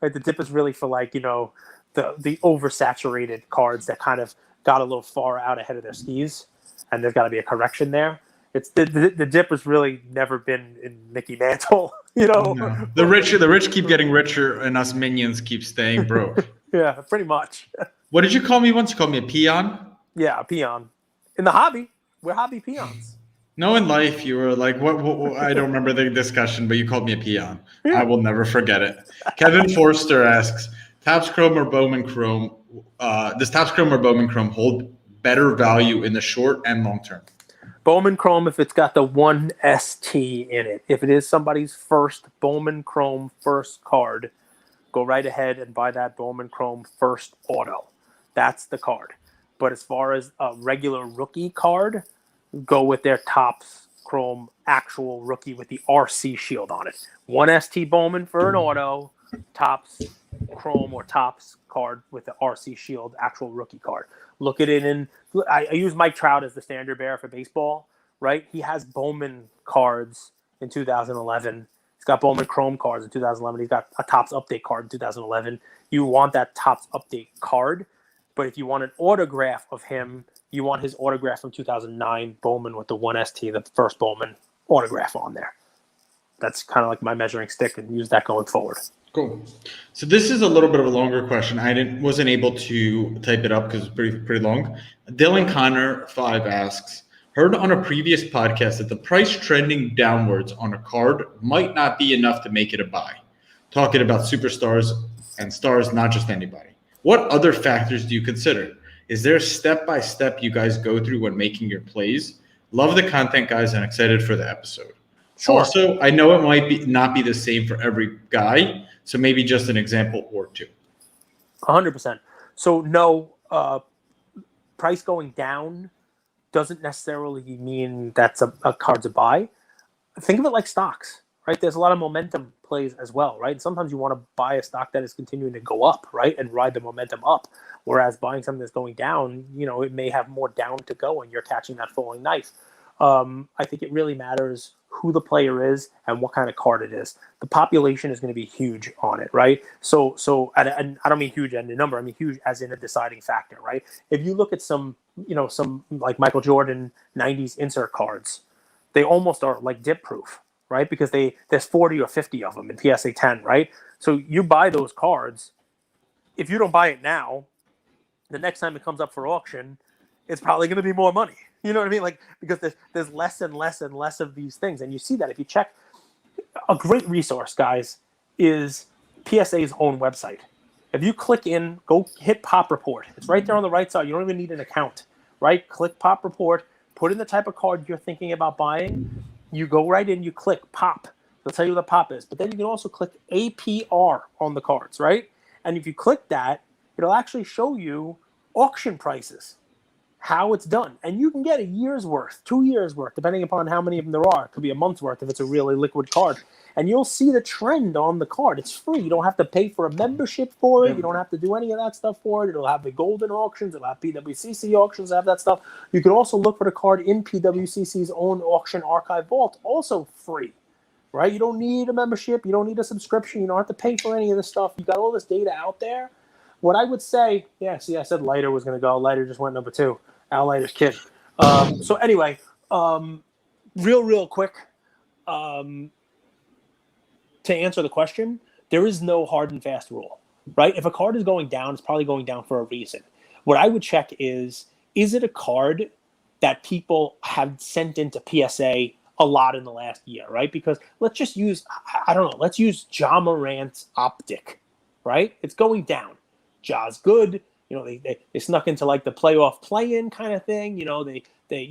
Right? The dip is really for the oversaturated cards that kind of got a little far out ahead of their skis, and there's got to be a correction there. It's the dip has really never been in Mickey Mantle, No. The rich keep getting richer, and us minions keep staying broke. Yeah, pretty much. What did you call me once? You called me a peon? Yeah, a peon. In the hobby, we're hobby peons. No, in life, you were like, what I don't remember the discussion, but you called me a peon. Yeah. I will never forget it. Kevin Forster asks, Topps Chrome or Bowman Chrome? Does Topps Chrome or Bowman Chrome hold better value in the short and long term? Bowman Chrome, if it's got the 1 ST in it. If it is somebody's first Bowman Chrome first card, go right ahead and buy that Bowman Chrome first auto. That's the card. But as far as a regular rookie card, go with their Topps Chrome actual rookie with the RC shield on it. 1 ST Bowman for an auto, Topps Chrome or Topps card with the RC shield actual rookie card. Look at it I use Mike Trout as the standard bearer for baseball, right? He has Bowman cards in 2011. He's got Bowman Chrome cards in 2011. He's got a Topps Update card in 2011. You want that Topps Update card, but if you want an autograph of him, you want his autograph from 2009 Bowman with the 1 ST, the first Bowman autograph on there. that's kind of like my measuring stick, and use that going forward. Cool. So this is a little bit of a longer question. Wasn't able to type it up because it's pretty long. Dylan Connor 5 asks, heard on a previous podcast that the price trending downwards on a card might not be enough to make it a buy. Talking about superstars and stars, not just anybody. What other factors do you consider? Is there a step-by-step you guys go through when making your plays? Love the content, guys, and excited for the episode. Sure. Also, I know it might not be the same for every guy, so maybe just an example or two. 100%. So no, price going down doesn't necessarily mean that's a card's a buy. Think of it like stocks, right? There's a lot of momentum plays as well, right? And sometimes you want to buy a stock that is continuing to go up, right, and ride the momentum up. Whereas buying something that's going down, it may have more down to go, and you're catching that falling knife. I think it really matters who the player is and what kind of card it is. The population is going to be huge on it, right? So and I don't mean huge in the number. I mean huge as in a deciding factor, right? If you look at some like Michael Jordan 90s insert cards, they almost are like dip proof, right? Because there's 40 or 50 of them in PSA 10, right? So you buy those cards. If you don't buy it now, the next time it comes up for auction, it's probably going to be more money. You know what I mean? Like, because there's less and less and less of these things. And you see that if you check, a great resource, guys, is PSA's own website. If you click in, go hit Pop Report. It's right there on the right side. You don't even need an account, right? Click Pop Report, put in the type of card you're thinking about buying. You go right in, you click Pop. They'll tell you what the Pop is. But then you can also click APR on the cards, right? And if you click that, it'll actually show you auction prices, how it's done. And you can get a year's worth, 2 years worth, depending upon how many of them there are. It could be a month's worth if it's a really liquid card. And you'll see the trend on the card. It's free. You don't have to pay for a membership for it. You don't have to do any of that stuff for it. It'll have the Goldin auctions. It'll have PWCC auctions. Have that stuff. You can also look for the card in PWCC's own auction archive vault, also free, right? You don't need a membership. You don't need a subscription. You don't have to pay for any of this stuff. You got all this data out there. What I would say, I said Lighter was going to go. Lighter just went number 2. Al Lighter's kid. So anyway, real quick, to answer the question, there is no hard and fast rule, right? If a card is going down, it's probably going down for a reason. What I would check is it a card that people have sent into PSA a lot in the last year, right? Because let's just use, let's use Ja Morant's Optic, right? It's going down. Ja's good. They snuck into like the playoff play-in kind of thing. They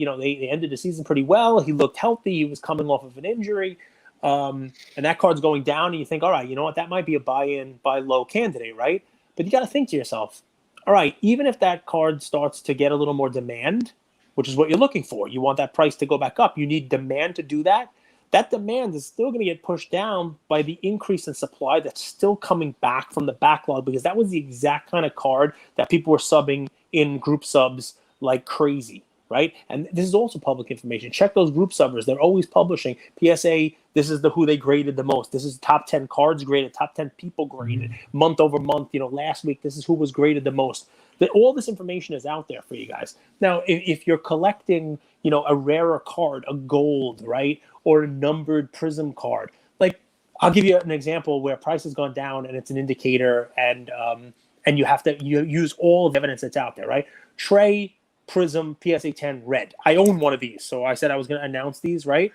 ended the season pretty well. He looked healthy. He was coming off of an injury. And that card's going down, and you think, all right, you know what? That might be a buy-in, buy-low candidate, right? But you got to think to yourself, all right, even if that card starts to get a little more demand, which is what you're looking for, you want that price to go back up. You need demand to do that. That demand is still going to get pushed down by the increase in supply that's still coming back from the backlog, because that was the exact kind of card that people were subbing in group subs like crazy, right? And this is also public information. Check those group subbers. They're always publishing. PSA, this is who they graded the most. This is top 10 cards graded, top 10 people graded, month over month. Last week, this is who was graded the most. All this information is out there for you guys. Now, if you're collecting, a rarer card, a gold, right, or a numbered Prizm card, like I'll give you an example where price has gone down and it's an indicator, and you use all the evidence that's out there, right? Trey Prizm PSA 10 red. I own one of these, so I said I was going to announce these, right?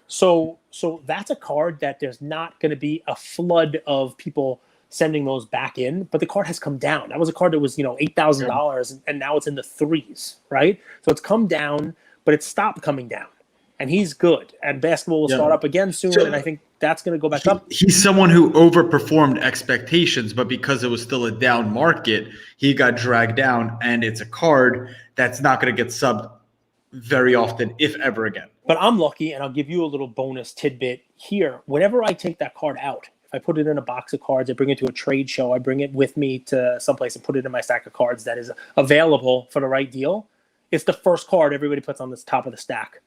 So that's a card that there's not going to be a flood of people sending those back in, but the card has come down. That was a card that was, $8,000, and now it's in the threes, right? So it's come down, but it stopped coming down, and he's good. And basketball will start up again soon, and I think that's going to go back up. He's someone who overperformed expectations, but because it was still a down market, he got dragged down, and it's a card that's not going to get subbed very often, if ever again. But I'm lucky, and I'll give you a little bonus tidbit here. Whenever I take that card out, if I put it in a box of cards, I bring it to a trade show, I bring it with me to someplace and put it in my stack of cards that is available for the right deal, it's the first card everybody puts on the top of the stack.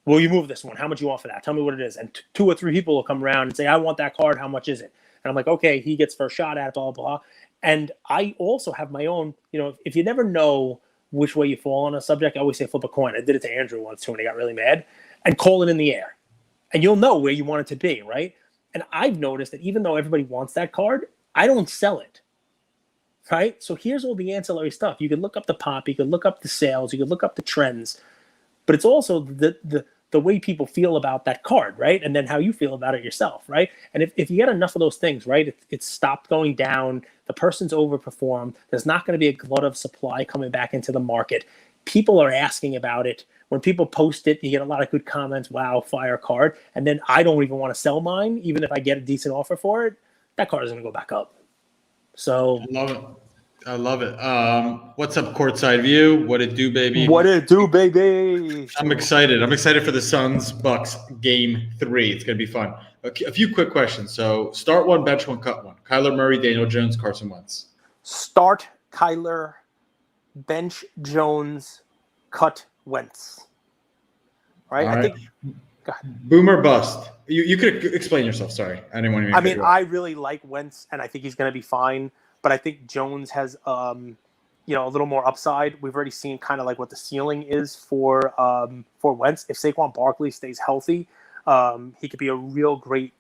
Will you move this one? How much you want for that? Tell me what it is. And 2 or 3 people will come around and say, I want that card. How much is it? And I'm like, okay, he gets first shot at it, blah, blah, blah. And I also have my own, if you never know which way you fall on a subject, I always say flip a coin. I did it to Andrew once too, and he got really mad. And call it in the air. and you'll know where you want it to be, right? And I've noticed that even though everybody wants that card, I don't sell it, right? So here's all the ancillary stuff. You can look up the pop, you can look up the sales, you can look up the trends, but it's also the way people feel about that card, right? And then how you feel about it yourself, right? And if you get enough of those things, right, it's stopped going down, the person's overperformed, there's not going to be a glut of supply coming back into the market. People are asking about it. When people post it, you get a lot of good comments, wow, fire card. And then I don't even want to sell mine, even if I get a decent offer for it, that card is going to go back up. So I love it. What's up, courtside view? What it do, baby? What it do, baby? I'm excited. I'm excited for the Suns Bucks game 3. It's gonna be fun. A few quick questions. So start one, bench one, cut one. Kyler Murray, Daniel Jones, Carson Wentz. Start Kyler, bench Jones, cut Wentz. Right? All I right. think. Go ahead. Boomer bust. You could explain yourself. Sorry, I didn't want to. I mean, I really like Wentz, and I think he's going to be fine. But I think Jones has, a little more upside. We've already seen kind of like what the ceiling is for Wentz. If Saquon Barkley stays healthy, he could be a real great,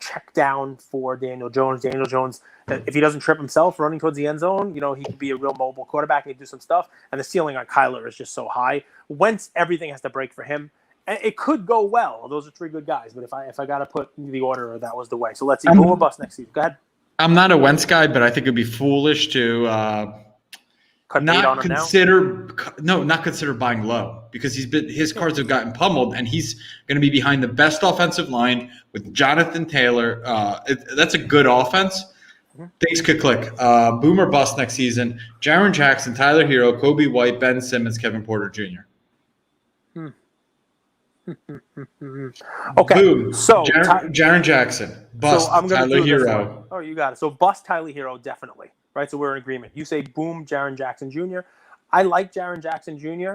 check down for Daniel Jones. Daniel Jones, if he doesn't trip himself running towards the end zone, he could be a real mobile quarterback and do some stuff. And the ceiling on Kyler is just so high. Wentz, everything has to break for him. And it could go well. Those are 3 good guys. But if I got to put the order, that was the way. So let's see. Boom or bust next season. Go ahead. I'm not a Wentz guy, but I think it'd be foolish to not consider buying low, because his cards have gotten pummeled, and he's going to be behind the best offensive line with Jonathan Taylor. That's a good offense. Things could click. Boom or bust next season. Jaren Jackson, Tyler Hero, Kobe White, Ben Simmons, Kevin Porter Jr. Okay, Boom. so Jaren Jackson, bust, so I'm gonna Tyler do Hero. Oh, you got it. So bust Tyler Hero, definitely. Right, so we're in agreement. You say boom, Jaren Jackson Jr. I like Jaren Jackson Jr.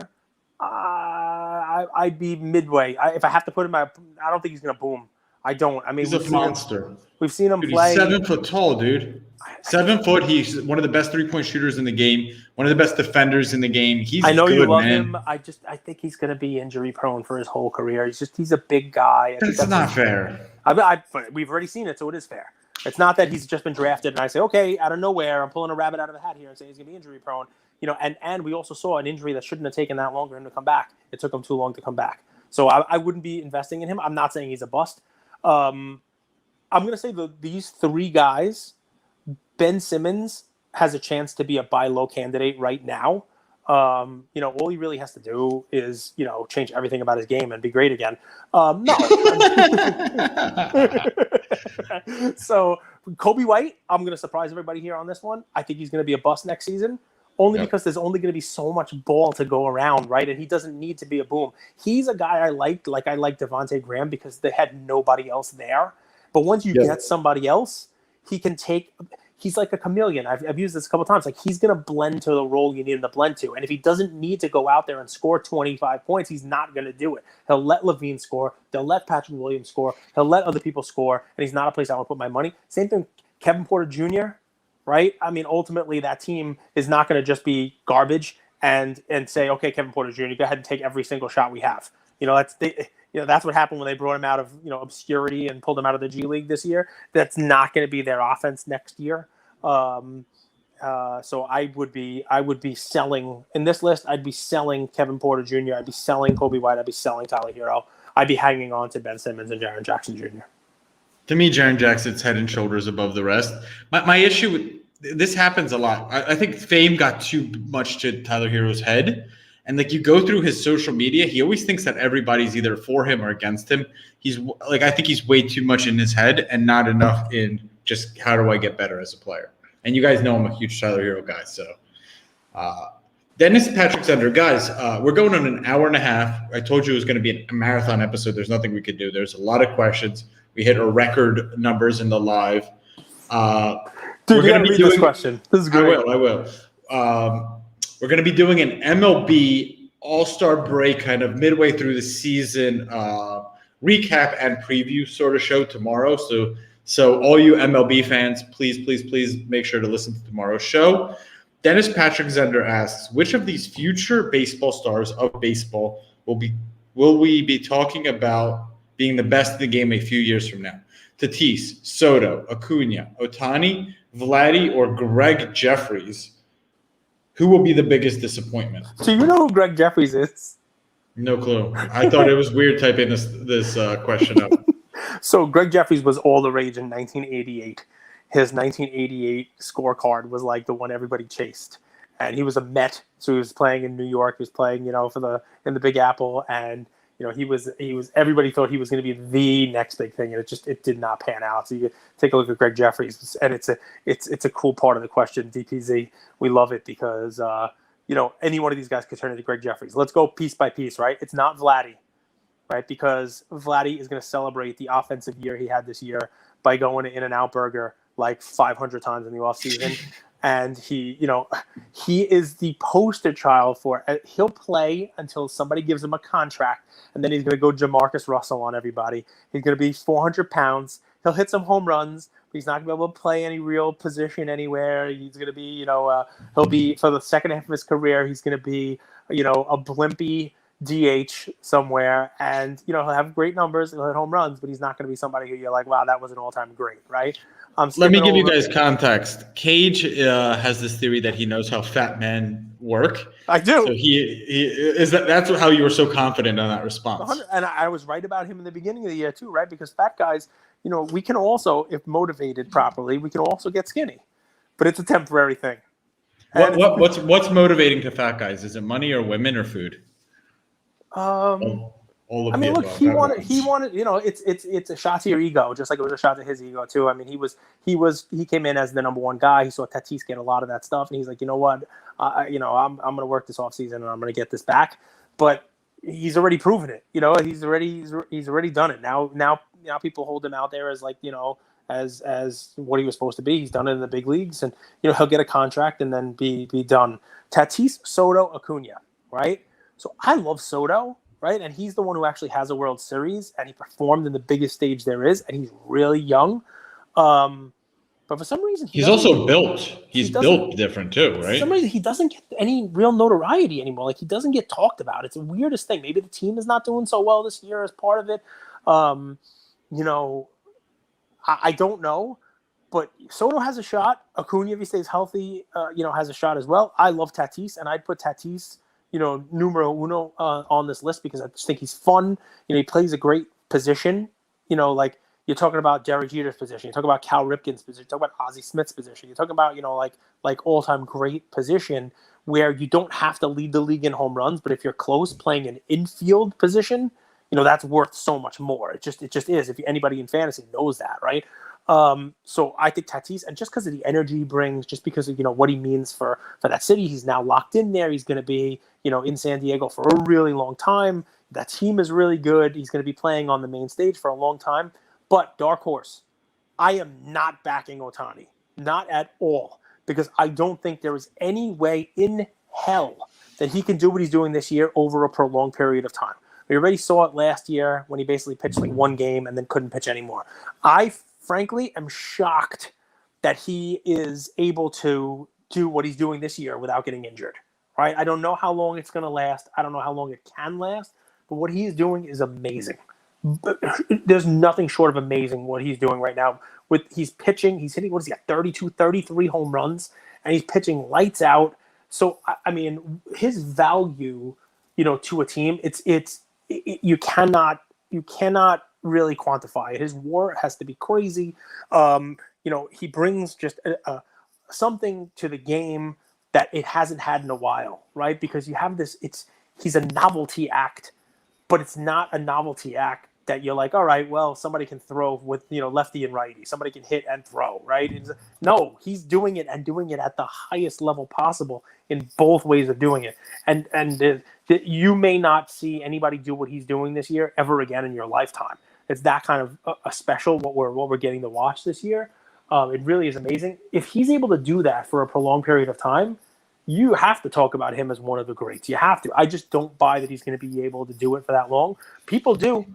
I'd be midway. If I have to put him, I don't think he's gonna boom. I don't. I mean, He's a monster. We've seen him Dude, play. He's 7 foot tall, dude. 7 foot. He's one of the best 3-point shooters in the game. One of the best defenders in the game. He's. I know good, you love man. him. I think he's going to be injury prone for his whole career. He's a big guy. That's not fair. But we've already seen it, so it is fair. It's not that he's just been drafted and I say, okay, out of nowhere, I'm pulling a rabbit out of a hat here and say he's going to be injury prone. And we also saw an injury that shouldn't have taken that long for him to come back. It took him too long to come back. So I wouldn't be investing in him. I'm not saying he's a bust. I'm going to say these 3 guys, Ben Simmons has a chance to be a buy low candidate right now. All he really has to do is, change everything about his game and be great again. No. So Kobe White, I'm going to surprise everybody here on this one. I think he's going to be a bust next season, only because there's only going to be so much ball to go around, right? And he doesn't need to be a boom. He's a guy I liked, like I like Devontae Graham, because they had nobody else there. But once you get somebody else, he can take – he's like a chameleon. I've used this a couple of times. Like, he's going to blend to the role you need him to blend to. And if he doesn't need to go out there and score 25 points, he's not going to do it. He'll let Levine score. They'll let Patrick Williams score. He'll let other people score. And he's not a place I want to put my money. Same thing, Kevin Porter Jr., right? I mean, ultimately, that team is not going to just be garbage and say, okay, Kevin Porter Jr., go ahead and take every single shot we have. That's what happened when they brought him out of obscurity and pulled him out of the G League this year. That's not going to be their offense next year. So I would be selling in this list. I'd be selling Kevin Porter Jr. I'd be selling Kobe White. I'd be selling Tyler Hero. I'd be hanging on to Ben Simmons and Jaren Jackson Jr. To me, Jaren Jackson's head and shoulders above the rest. My issue with this happens a lot. I think fame got too much to Tyler Hero's head. And you go through his social media, he always thinks that everybody's either for him or against him. I think he's way too much in his head and not enough in just how do I get better as a player. And you guys know I'm a huge Tyler Hero guy. So Dennis Patrick Sender, guys, we're going on an hour and a half. I told you it was going to be a marathon episode. There's nothing we could do. There's a lot of questions. We hit our record numbers in the live. Dude, you got to read this question. This is great. I will. We're going to be doing an MLB All-Star break kind of midway through the season recap and preview sort of show tomorrow. So all you MLB fans, please make sure to listen to tomorrow's show. Dennis Patrick Zender asks, which of these future baseball stars of baseball will be will we be talking about being the best in the game a few years from now? Tatis, Soto, Acuña, Ohtani, Vladdy, or Greg Jeffries? Who will be the biggest disappointment? So you know who Greg Jeffries is? No clue. I thought it was weird typing this question up. So Greg Jeffries was all the rage in 1988. His 1988 scorecard was like the one everybody chased, and he was a Met, so he was playing in New York. He was playing, in the Big Apple, and he was everybody thought he was going to be the next big thing, and it did not pan out. So you take a look at Greg Jeffries, and it's a cool part of the question. DPZ, we love it because any one of these guys could turn into Greg Jeffries. Let's go piece by piece, right? It's not Vladdy, right? Because Vladdy is going to celebrate the offensive year he had this year by going to In-N-Out Burger like 500 times in the offseason. And he is the poster child for he'll play until somebody gives him a contract, and then he's going to go Jamarcus Russell on everybody. He's going to be 400 pounds. He'll hit some home runs, but he's not going to be able to play any real position anywhere. He's going to be, he'll be, for the second half of his career, he's going to be, a blimpy DH somewhere, and he'll have great numbers, he'll hit home runs, but he's not going to be somebody who you're like, wow, that was an all-time great, right? Let me give you guys context. Cage has this theory that he knows how fat men work. I do. So he is that's how you were so confident on that response. And I was right about him in the beginning of the year too, right? Because fat guys, we can also, if motivated properly, we can also get skinny, but it's a temporary thing. What's motivating to fat guys? Is it money or women or food? All of look, above. he wanted, it's a shot to your ego, just like it was a shot to his ego too. I mean, he came in as the number one guy. He saw Tatis get a lot of that stuff, and he's like, you know what, I'm going to work this offseason and I'm going to get this back. But he's already proven it. He's already done it. Now people hold him out there as like, as what he was supposed to be. He's done it in the big leagues, and he'll get a contract and then be done. Tatis, Soto, Acuña, right? So I love Soto. Right, and he's the one who actually has a World Series, and he performed in the biggest stage there is, and he's really young. But for some reason, he's also built. He's built different too, right? For some reason, he doesn't get any real notoriety anymore. Like, he doesn't get talked about. It's the weirdest thing. Maybe the team is not doing so well this year as part of it. I don't know. But Soto has a shot. Acuña, if he stays healthy, has a shot as well. I love Tatis, and I'd put Tatis numero uno on this list because I just think he's fun. He plays a great position. Like you're talking about Derek Jeter's position. You're talking about Cal Ripken's position. You're talking about Ozzie Smith's position. You're talking about, like all-time great position where you don't have to lead the league in home runs, but if you're close playing an infield position, that's worth so much more. It just is. If anybody in fantasy knows that, right? So I think Tatis, and just because of the energy he brings, just because of what he means for that city, he's now locked in there. He's going to be in San Diego for a really long time. That team is really good. He's going to be playing on the main stage for a long time. But dark horse, I am not backing Ohtani, not at all, because I don't think there is any way in hell that he can do what he's doing this year over a prolonged period of time. We already saw it last year when he basically pitched like one game and then couldn't pitch anymore. I frankly am shocked that he is able to do what he's doing this year without getting injured, right? I don't know how long it's going to last. I don't know how long it can last, but what he's doing is amazing. There's nothing short of amazing what he's doing right now. He's pitching, he's hitting, what has he got, 32, 33 home runs, and he's pitching lights out. So, I mean, his value, to a team, you cannot really quantify it. His WAR has to be crazy. He brings just something to the game that it hasn't had in a while, right? Because you have this, he's a novelty act, but it's not a novelty act that you're like, all right, well, somebody can throw with, lefty and righty. Somebody can hit and throw, right? No, he's doing it and doing it at the highest level possible in both ways of doing it. And you may not see anybody do what he's doing this year ever again in your lifetime. It's that kind of a special what we're getting to watch this year. It really is amazing. If he's able to do that for a prolonged period of time, you have to talk about him as one of the greats. You have to. I just don't buy that he's going to be able to do it for that long. People do.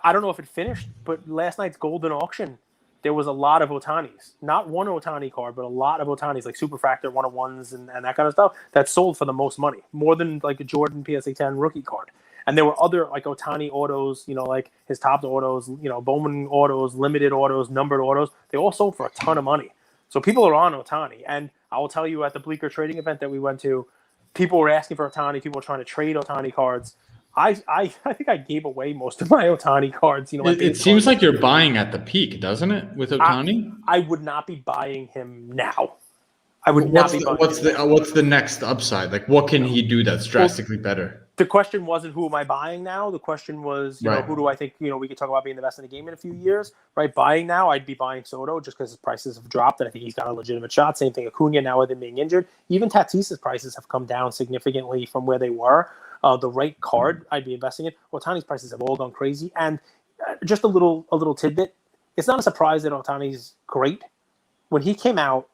I don't know if it finished, but last night's Goldin auction, there was a lot of Ohtanis. Not one Ohtani card, but a lot of Ohtanis, like Superfractor 101s and that kind of stuff, that sold for the most money, more than like a Jordan PSA 10 rookie card. And there were other like Otani autos, like his top autos, Bowman autos, limited autos, numbered autos. They all sold for a ton of money. So people are on Otani. And I will tell you, at the Bleecker trading event that we went to, people were asking for Otani. People were trying to trade Otani cards. I think I gave away most of my Otani cards. It seems like you're buying at the peak, doesn't it, with Otani? I would not be buying him now. I would not be buying him. What's the next upside? Like, what can he do that's drastically better? The question wasn't who am I buying now. The question was, Right. Who do I think, we could talk about being the best in the game in a few years, right? Buying now, I'd be buying Soto just because his prices have dropped, and I think he's got a legitimate shot. Same thing, Acuña now with him being injured. Even Tatis's prices have come down significantly from where they were. The right card I'd be investing in. Otani's prices have all gone crazy. And just a little tidbit, it's not a surprise that Otani's great. When he came out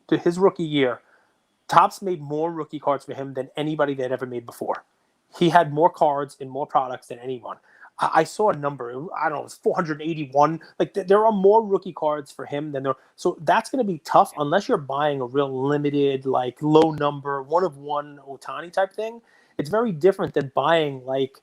to his rookie year, Topps made more rookie cards for him than anybody they'd ever made before. He had more cards and more products than anyone. I saw a number, I don't know, it was 481. Like, there are more rookie cards for him than there. So that's going to be tough unless you're buying a real limited, like low number, one of one Otani type thing. It's very different than buying like,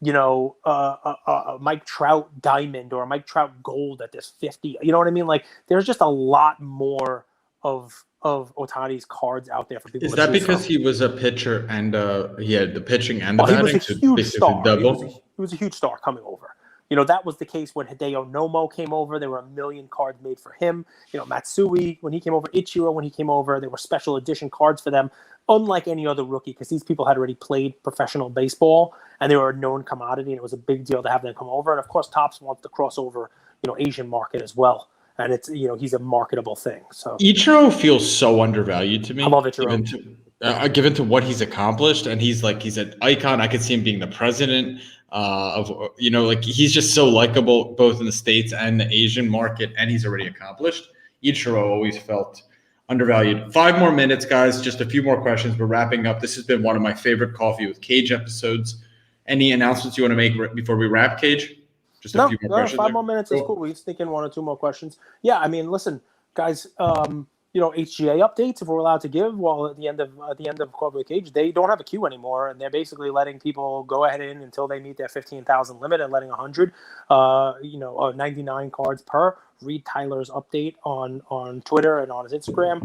a Mike Trout diamond or a Mike Trout gold at this 50. You know what I mean? Like, there's just a lot more of Otani's cards out there for people. Is that because he was a pitcher and he had the pitching and the batting? He was a huge star. Double? He was a huge star coming over. That was the case when Hideo Nomo came over. There were a million cards made for him. Matsui, when he came over, Ichiro, when he came over, there were special edition cards for them, unlike any other rookie, because these people had already played professional baseball and they were a known commodity, and it was a big deal to have them come over. And of course, Topps wants to cross over, Asian market as well. And it's, he's a marketable thing. So Ichiro feels so undervalued to me. I love Ichiro. Given to what he's accomplished, and he's an icon. I could see him being the president he's just so likable both in the States and the Asian market, and he's already accomplished. Ichiro always felt undervalued. 5 more minutes, guys. Just a few more questions. We're wrapping up. This has been one of my favorite Coffee with Cage episodes. Any announcements you want to make before we wrap, Cage? Just a few more questions. 5 more minutes is cool. We can sneak in 1 or 2 more questions. Yeah, I mean, listen, guys. HGA updates, if we're allowed to give. Well, at the end of Coffee with Cage, they don't have a queue anymore, and they're basically letting people go ahead in until they meet their 15,000 limit and letting 100, 99 cards per. Read Tyler's update on Twitter and on his Instagram.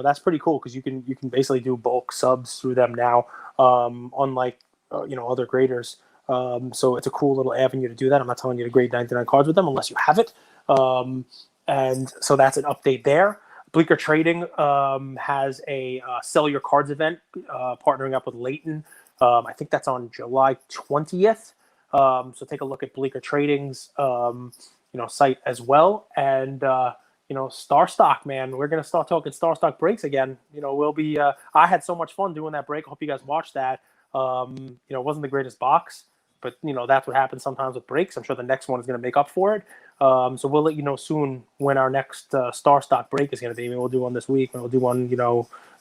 That's pretty cool because you can basically do bulk subs through them now, unlike other graders. So it's a cool little avenue to do that. I'm not telling you to grade 99 cards with them unless you have it. And so that's an update there. Bleecker Trading has a Sell Your Cards event, partnering up with Leighton. I think that's on July 20th. So take a look at Bleecker Trading's site as well. And Star Stock, man, we're gonna start talking Star Stock breaks again. We'll be. I had so much fun doing that break. I hope you guys watched that. It wasn't the greatest box, but that's what happens sometimes with breaks. I'm sure the next one is going to make up for it. So we'll let you know soon when our next Star Stock break is going to be. Maybe we'll do one this week, and we'll do one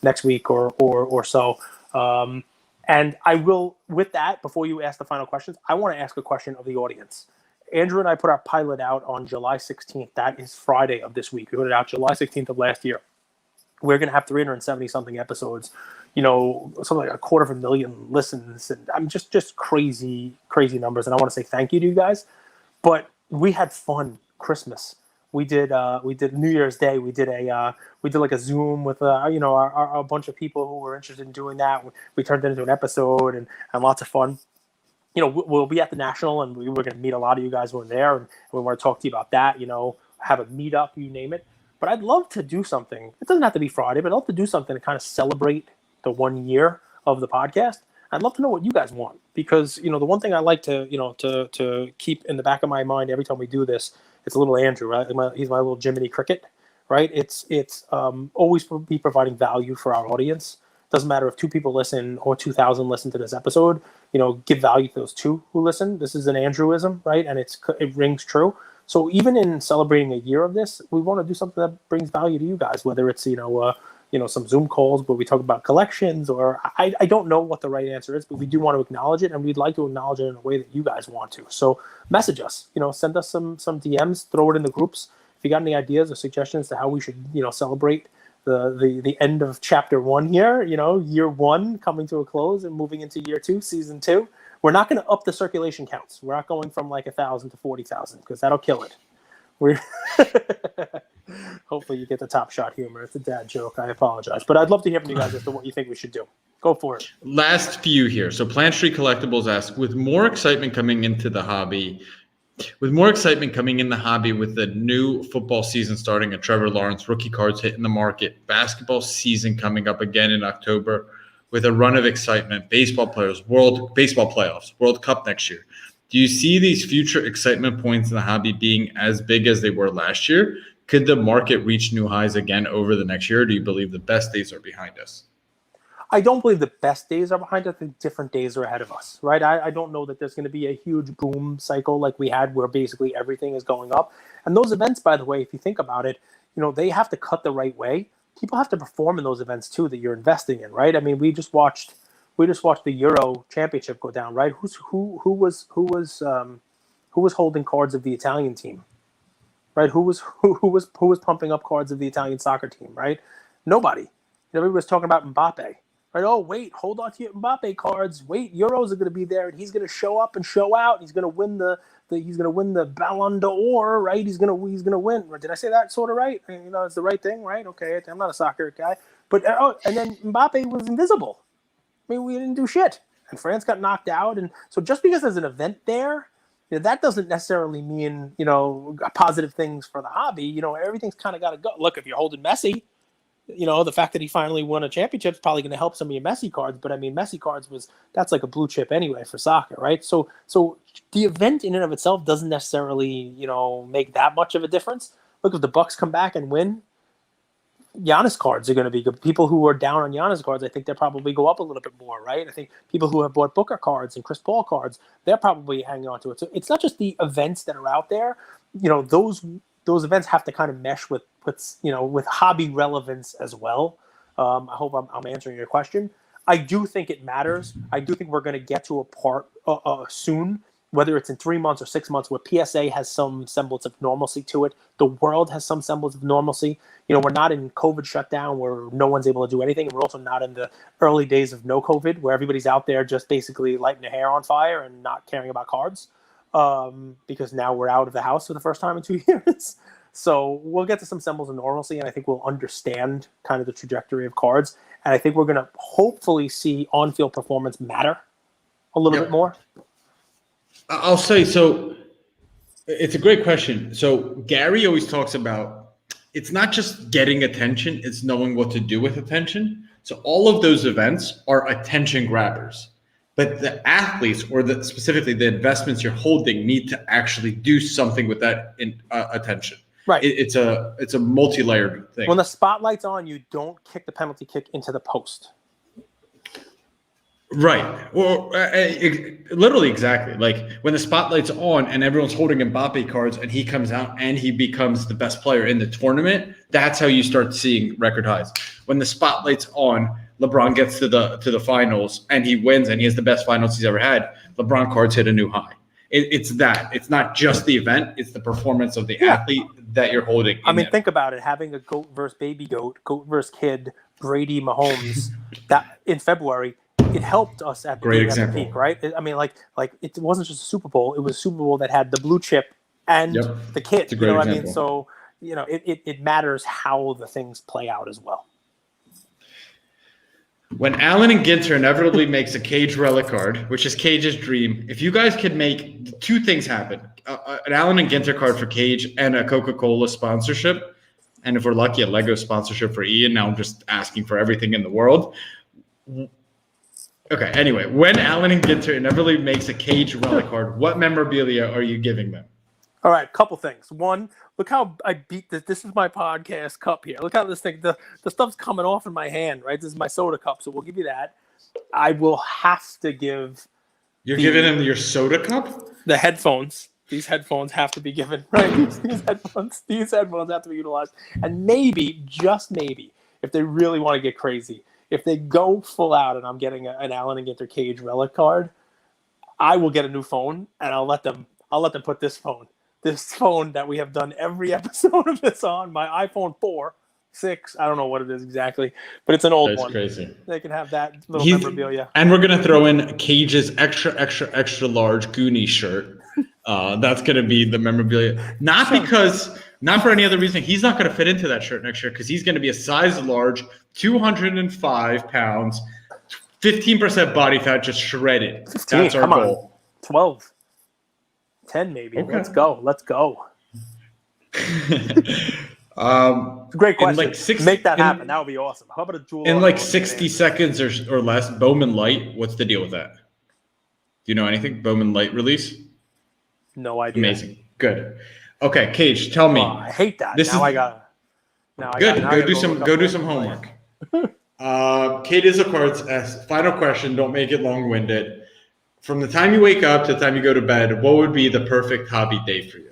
next week or so. And I will, with that, before you ask the final questions, I want to ask a question of the audience. Andrew and I put our pilot out on July 16th. That is Friday of this week. We put it out July 16th of last year. We're going to have 370 something episodes, something like 250,000 listens. And I'm just crazy numbers. And I want to say thank you to you guys, but we had fun Christmas. We did New Year's Day. We did like a Zoom with, a bunch of people who were interested in doing that. We turned it into an episode and lots of fun. We'll be at the National, and we're going to meet a lot of you guys who are there, and we want to talk to you about that, have a meetup, you name it. But I'd love to do something. It doesn't have to be Friday, but I'd love to do something to kind of celebrate the 1 year of the podcast. I'd love to know what you guys want, because, the one thing I like to, to keep in the back of my mind every time we do this, it's a little Andrew, right? He's my little Jiminy Cricket, right? It's always be providing value for our audience. Doesn't matter if 2 people listen or 2,000 listen to this episode, give value to those 2 who listen. This is an Andrewism, right? And it rings true. So even in celebrating a year of this, we want to do something that brings value to you guys, whether it's, some Zoom calls where we talk about collections, or I don't know what the right answer is, but we do want to acknowledge it, and we'd like to acknowledge it in a way that you guys want to. So message us, send us some DMs, throw it in the groups. If you got any ideas or suggestions to how we should, celebrate the end of chapter 1 here, year 1 coming to a close and moving into year 2, season 2. We're not going to up the circulation counts. We're not going from like 1,000 to 40,000 because that'll kill it. We're hopefully you get the Top Shot humor. It's a dad joke. I apologize, but I'd love to hear from you guys as to what you think we should do. Go for it. Last few here. So Plant Street Collectibles asks, with more excitement coming into the hobby, with the new football season starting and Trevor Lawrence rookie cards hitting the market, basketball season coming up again in October with a run of excitement, baseball playoffs, World Cup next year. Do you see these future excitement points in the hobby being as big as they were last year? Could the market reach new highs again over the next year? Or do you believe the best days are behind us? I don't believe the best days are behind us. I think different days are ahead of us, right? I don't know that there's going to be a huge boom cycle like we had where basically everything is going up. And those events, by the way, if you think about it, they have to cut the right way. People have to perform in those events too that you're investing in, right? I mean, we just watched the Euro Championship go down, right? Who was holding cards of the Italian team, right? Who was pumping up cards of the Italian soccer team, right? Nobody. Everybody was talking about Mbappe. Right? Oh, wait, hold on to your Mbappe cards. Wait, Euros are going to be there, and he's going to show up and show out. He's going to win the Ballon d'Or, right? He's going to win. Did I say that sort of right? It's the right thing, right? Okay, I'm not a soccer guy, but and then Mbappe was invisible. I mean, we didn't do shit, and France got knocked out, and so just because there's an event there, that doesn't necessarily mean positive things for the hobby. Everything's kind of got to go. Look, if you're holding Messi. The fact that he finally won a championship is probably going to help some of your Messi cards. But I mean, Messi cards that's like a blue chip anyway for soccer, right? So the event in and of itself doesn't necessarily, make that much of a difference. Look, if the Bucks come back and win, Giannis cards are going to be good. People who are down on Giannis cards, I think they'll probably go up a little bit more, right? I think people who have bought Booker cards and Chris Paul cards, they're probably hanging on to it. So it's not just the events that are out there. Those events have to kind of mesh with hobby relevance as well. I hope I'm answering your question. I do think it matters. I do think we're going to get to a part soon, whether it's in 3 months or 6 months, where PSA has some semblance of normalcy to it. The world has some semblance of normalcy. We're not in COVID shutdown where no one's able to do anything. And we're also not in the early days of no COVID where everybody's out there just basically lighting their hair on fire and not caring about cards. Because now we're out of the house for the first time in 2 years. So we'll get to some semblance of normalcy, and I think we'll understand kind of the trajectory of cards. And I think we're going to hopefully see on-field performance matter a little bit more. I'll say, so it's a great question. So Gary always talks about it's not just getting attention, it's knowing what to do with attention. So all of those events are attention grabbers. But the athletes, or specifically the investments you're holding, need to actually do something with that attention. Right. It's a multi-layered thing. When the spotlight's on, you don't kick the penalty kick into the post. Right. Well, literally exactly. Like when the spotlight's on and everyone's holding Mbappe cards and he comes out and he becomes the best player in the tournament, that's how you start seeing record highs. When the spotlight's on, LeBron gets to the finals and he wins and he has the best finals he's ever had, LeBron cards hit a new high. It's that. It's not just the event. It's the performance of the athlete that you're holding. I mean, think about it. Having a GOAT versus baby goat versus kid, Brady Mahomes, that in February, it helped us at the peak, right? I mean, like it wasn't just a Super Bowl. It was a Super Bowl that had the blue chip and the kid. It's a great example. I mean? So, it matters how the things play out as well. When Allen and Ginter inevitably makes a Cage Relic card, which is Cage's dream, if you guys could make two things happen, an Allen and Ginter card for Cage and a Coca-Cola sponsorship, and if we're lucky, a Lego sponsorship for Ian. Now I'm just asking for everything in the world. Okay, anyway, when Allen and Ginter inevitably makes a Cage Relic card, what memorabilia are you giving them? All right, couple things. One, look how I beat this. This is my podcast cup here. Look how this thing, the stuff's coming off in my hand, right? This is my soda cup, so we'll give you that. I will have to give. You're giving him your soda cup? The headphones. These headphones have to be given, right? These headphones have to be utilized. And maybe, just maybe, if they really want to get crazy, if they go full out and I'm getting an Allen and Ginter Cage Relic card, I will get a new phone and I'll let them put this phone that we have done every episode of this on, my iPhone 4, 6. I don't know what it is exactly, but it's an old That's one. crazy. They can have that little memorabilia. And we're gonna throw in Cage's extra large Goonie shirt. That's gonna be the memorabilia. Not for any other reason. He's not gonna fit into that shirt next year because he's gonna be a size large, 205 pounds, 15% body fat, just shredded. 15, That's our goal. 12, 10 maybe. Okay. Let's go. Great question. Make that happen. That would be awesome. How about a jewel? In like 60 seconds or less, Bowman Light. What's the deal with that? Do you know anything? Bowman Light release? No idea. Amazing. Good. Okay, Cage, tell me. I hate that. Go do some homework. Kate is of course. Final question. Don't make it long-winded. From the time you wake up to the time you go to bed, what would be the perfect hobby day for you?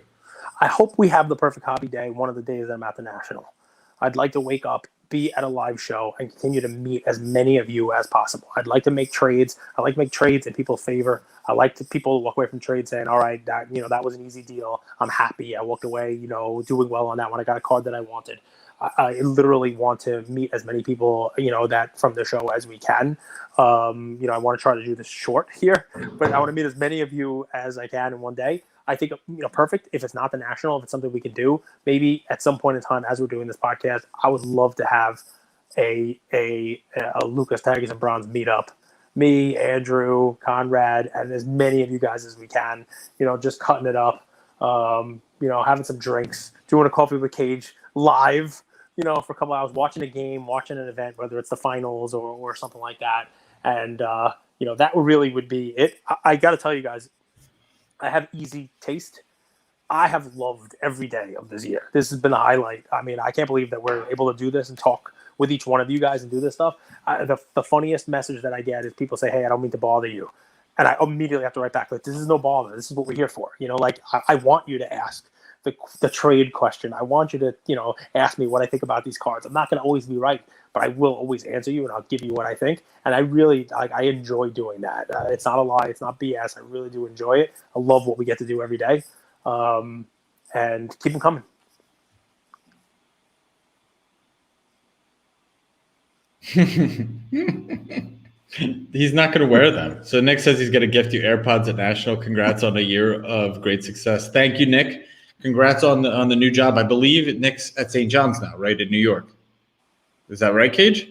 I hope we have the perfect hobby day one of the days I'm at the National. I'd like to wake up, be at a live show, and continue to meet as many of you as possible. I'd like to make trades. I like to make trades in people's favor. I like to people walk away from trades saying, all right, that was an easy deal. I'm happy. I walked away, doing well on that one. I got a card that I wanted. I literally want to meet as many people, that from the show as we can. I want to try to do this short here, but I want to meet as many of you as I can in one day. I think, perfect. If it's not the National, if it's something we can do, maybe at some point in time, as we're doing this podcast, I would love to have a Lucas Taggers and Bronze meetup. Me, Andrew, Conrad, and as many of you guys as we can, just cutting it up, having some drinks, doing a coffee with Cage live, for a couple hours, watching a game, watching an event, whether it's the finals or something like that. And, that really would be it. I got to tell you guys, I have easy taste. I have loved every day of this year. This has been a highlight. I mean, I can't believe that we're able to do this and talk with each one of you guys and do this stuff. The funniest message that I get is people say, hey, I don't mean to bother you. And I immediately have to write back, like, this is no bother. This is what we're here for. I want you to ask the trade question. I want you to, ask me what I think about these cards. I'm not going to always be right, but I will always answer you and I'll give you what I think. And I really, I enjoy doing that. It's not a lie. It's not BS. I really do enjoy it. I love what we get to do every day. And keep them coming. He's not going to wear them. So Nick says he's going to gift you AirPods at National. Congrats on a year of great success. Thank you, Nick. Congrats on the new job. I believe Nick's at St. John's now, right, in New York. Is that right, Cage?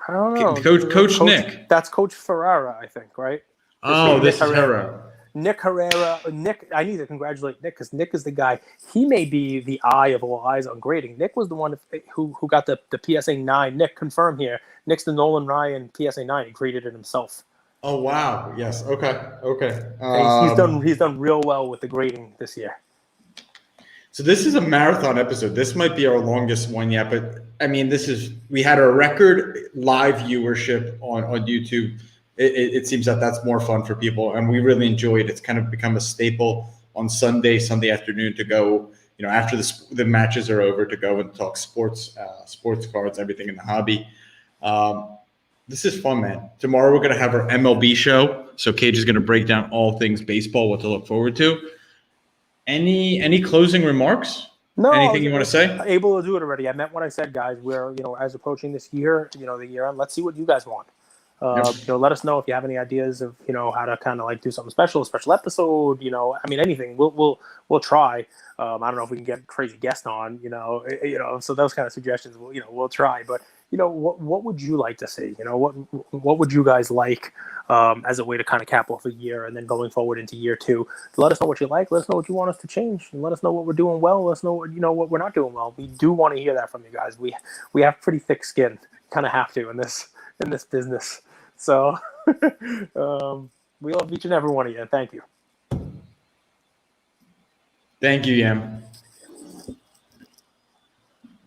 I don't know. Coach Nick. That's Coach Ferrara, I think, right? This is Herrera. Nick Herrera. Nick, I need to congratulate Nick because Nick is the guy. He may be the eye of all eyes on grading. Nick was the one who got the PSA 9. Nick, confirm here. Nick's the Nolan Ryan PSA 9. He graded it himself. Oh, wow. Yes. Okay. He's done real well with the grading this year. So this is a marathon episode. This might be our longest one yet, but I mean, we had a record live viewership on YouTube. It seems that that's more fun for people, and we really enjoy it. It's kind of become a staple on Sunday afternoon to go, after the matches are over, to go and talk sports cards, everything in the hobby. This is fun, man. Tomorrow we're going to have our MLB show. So Cage is going to break down all things baseball, what to look forward to. Any closing remarks? No. Anything you want to say? Able to do it already. I meant what I said, guys. We're, as approaching this year, the year end, let's see what you guys want. Let us know if you have any ideas of, how to kind of like do something special, a special episode, anything. We'll try. I don't know if we can get crazy guests on, so those kind of suggestions, we'll try. But, what would you like to see? What would you guys like as a way to kind of cap off a year and then going forward into year 2? Let us know what you like. Let us know what you want us to change. And let us know what we're doing well. Let us know what we're not doing well. We do want to hear that from you guys. We have pretty thick skin. Kind of have to in this business. So we love each and every one of you. And thank you. Thank you, Yam.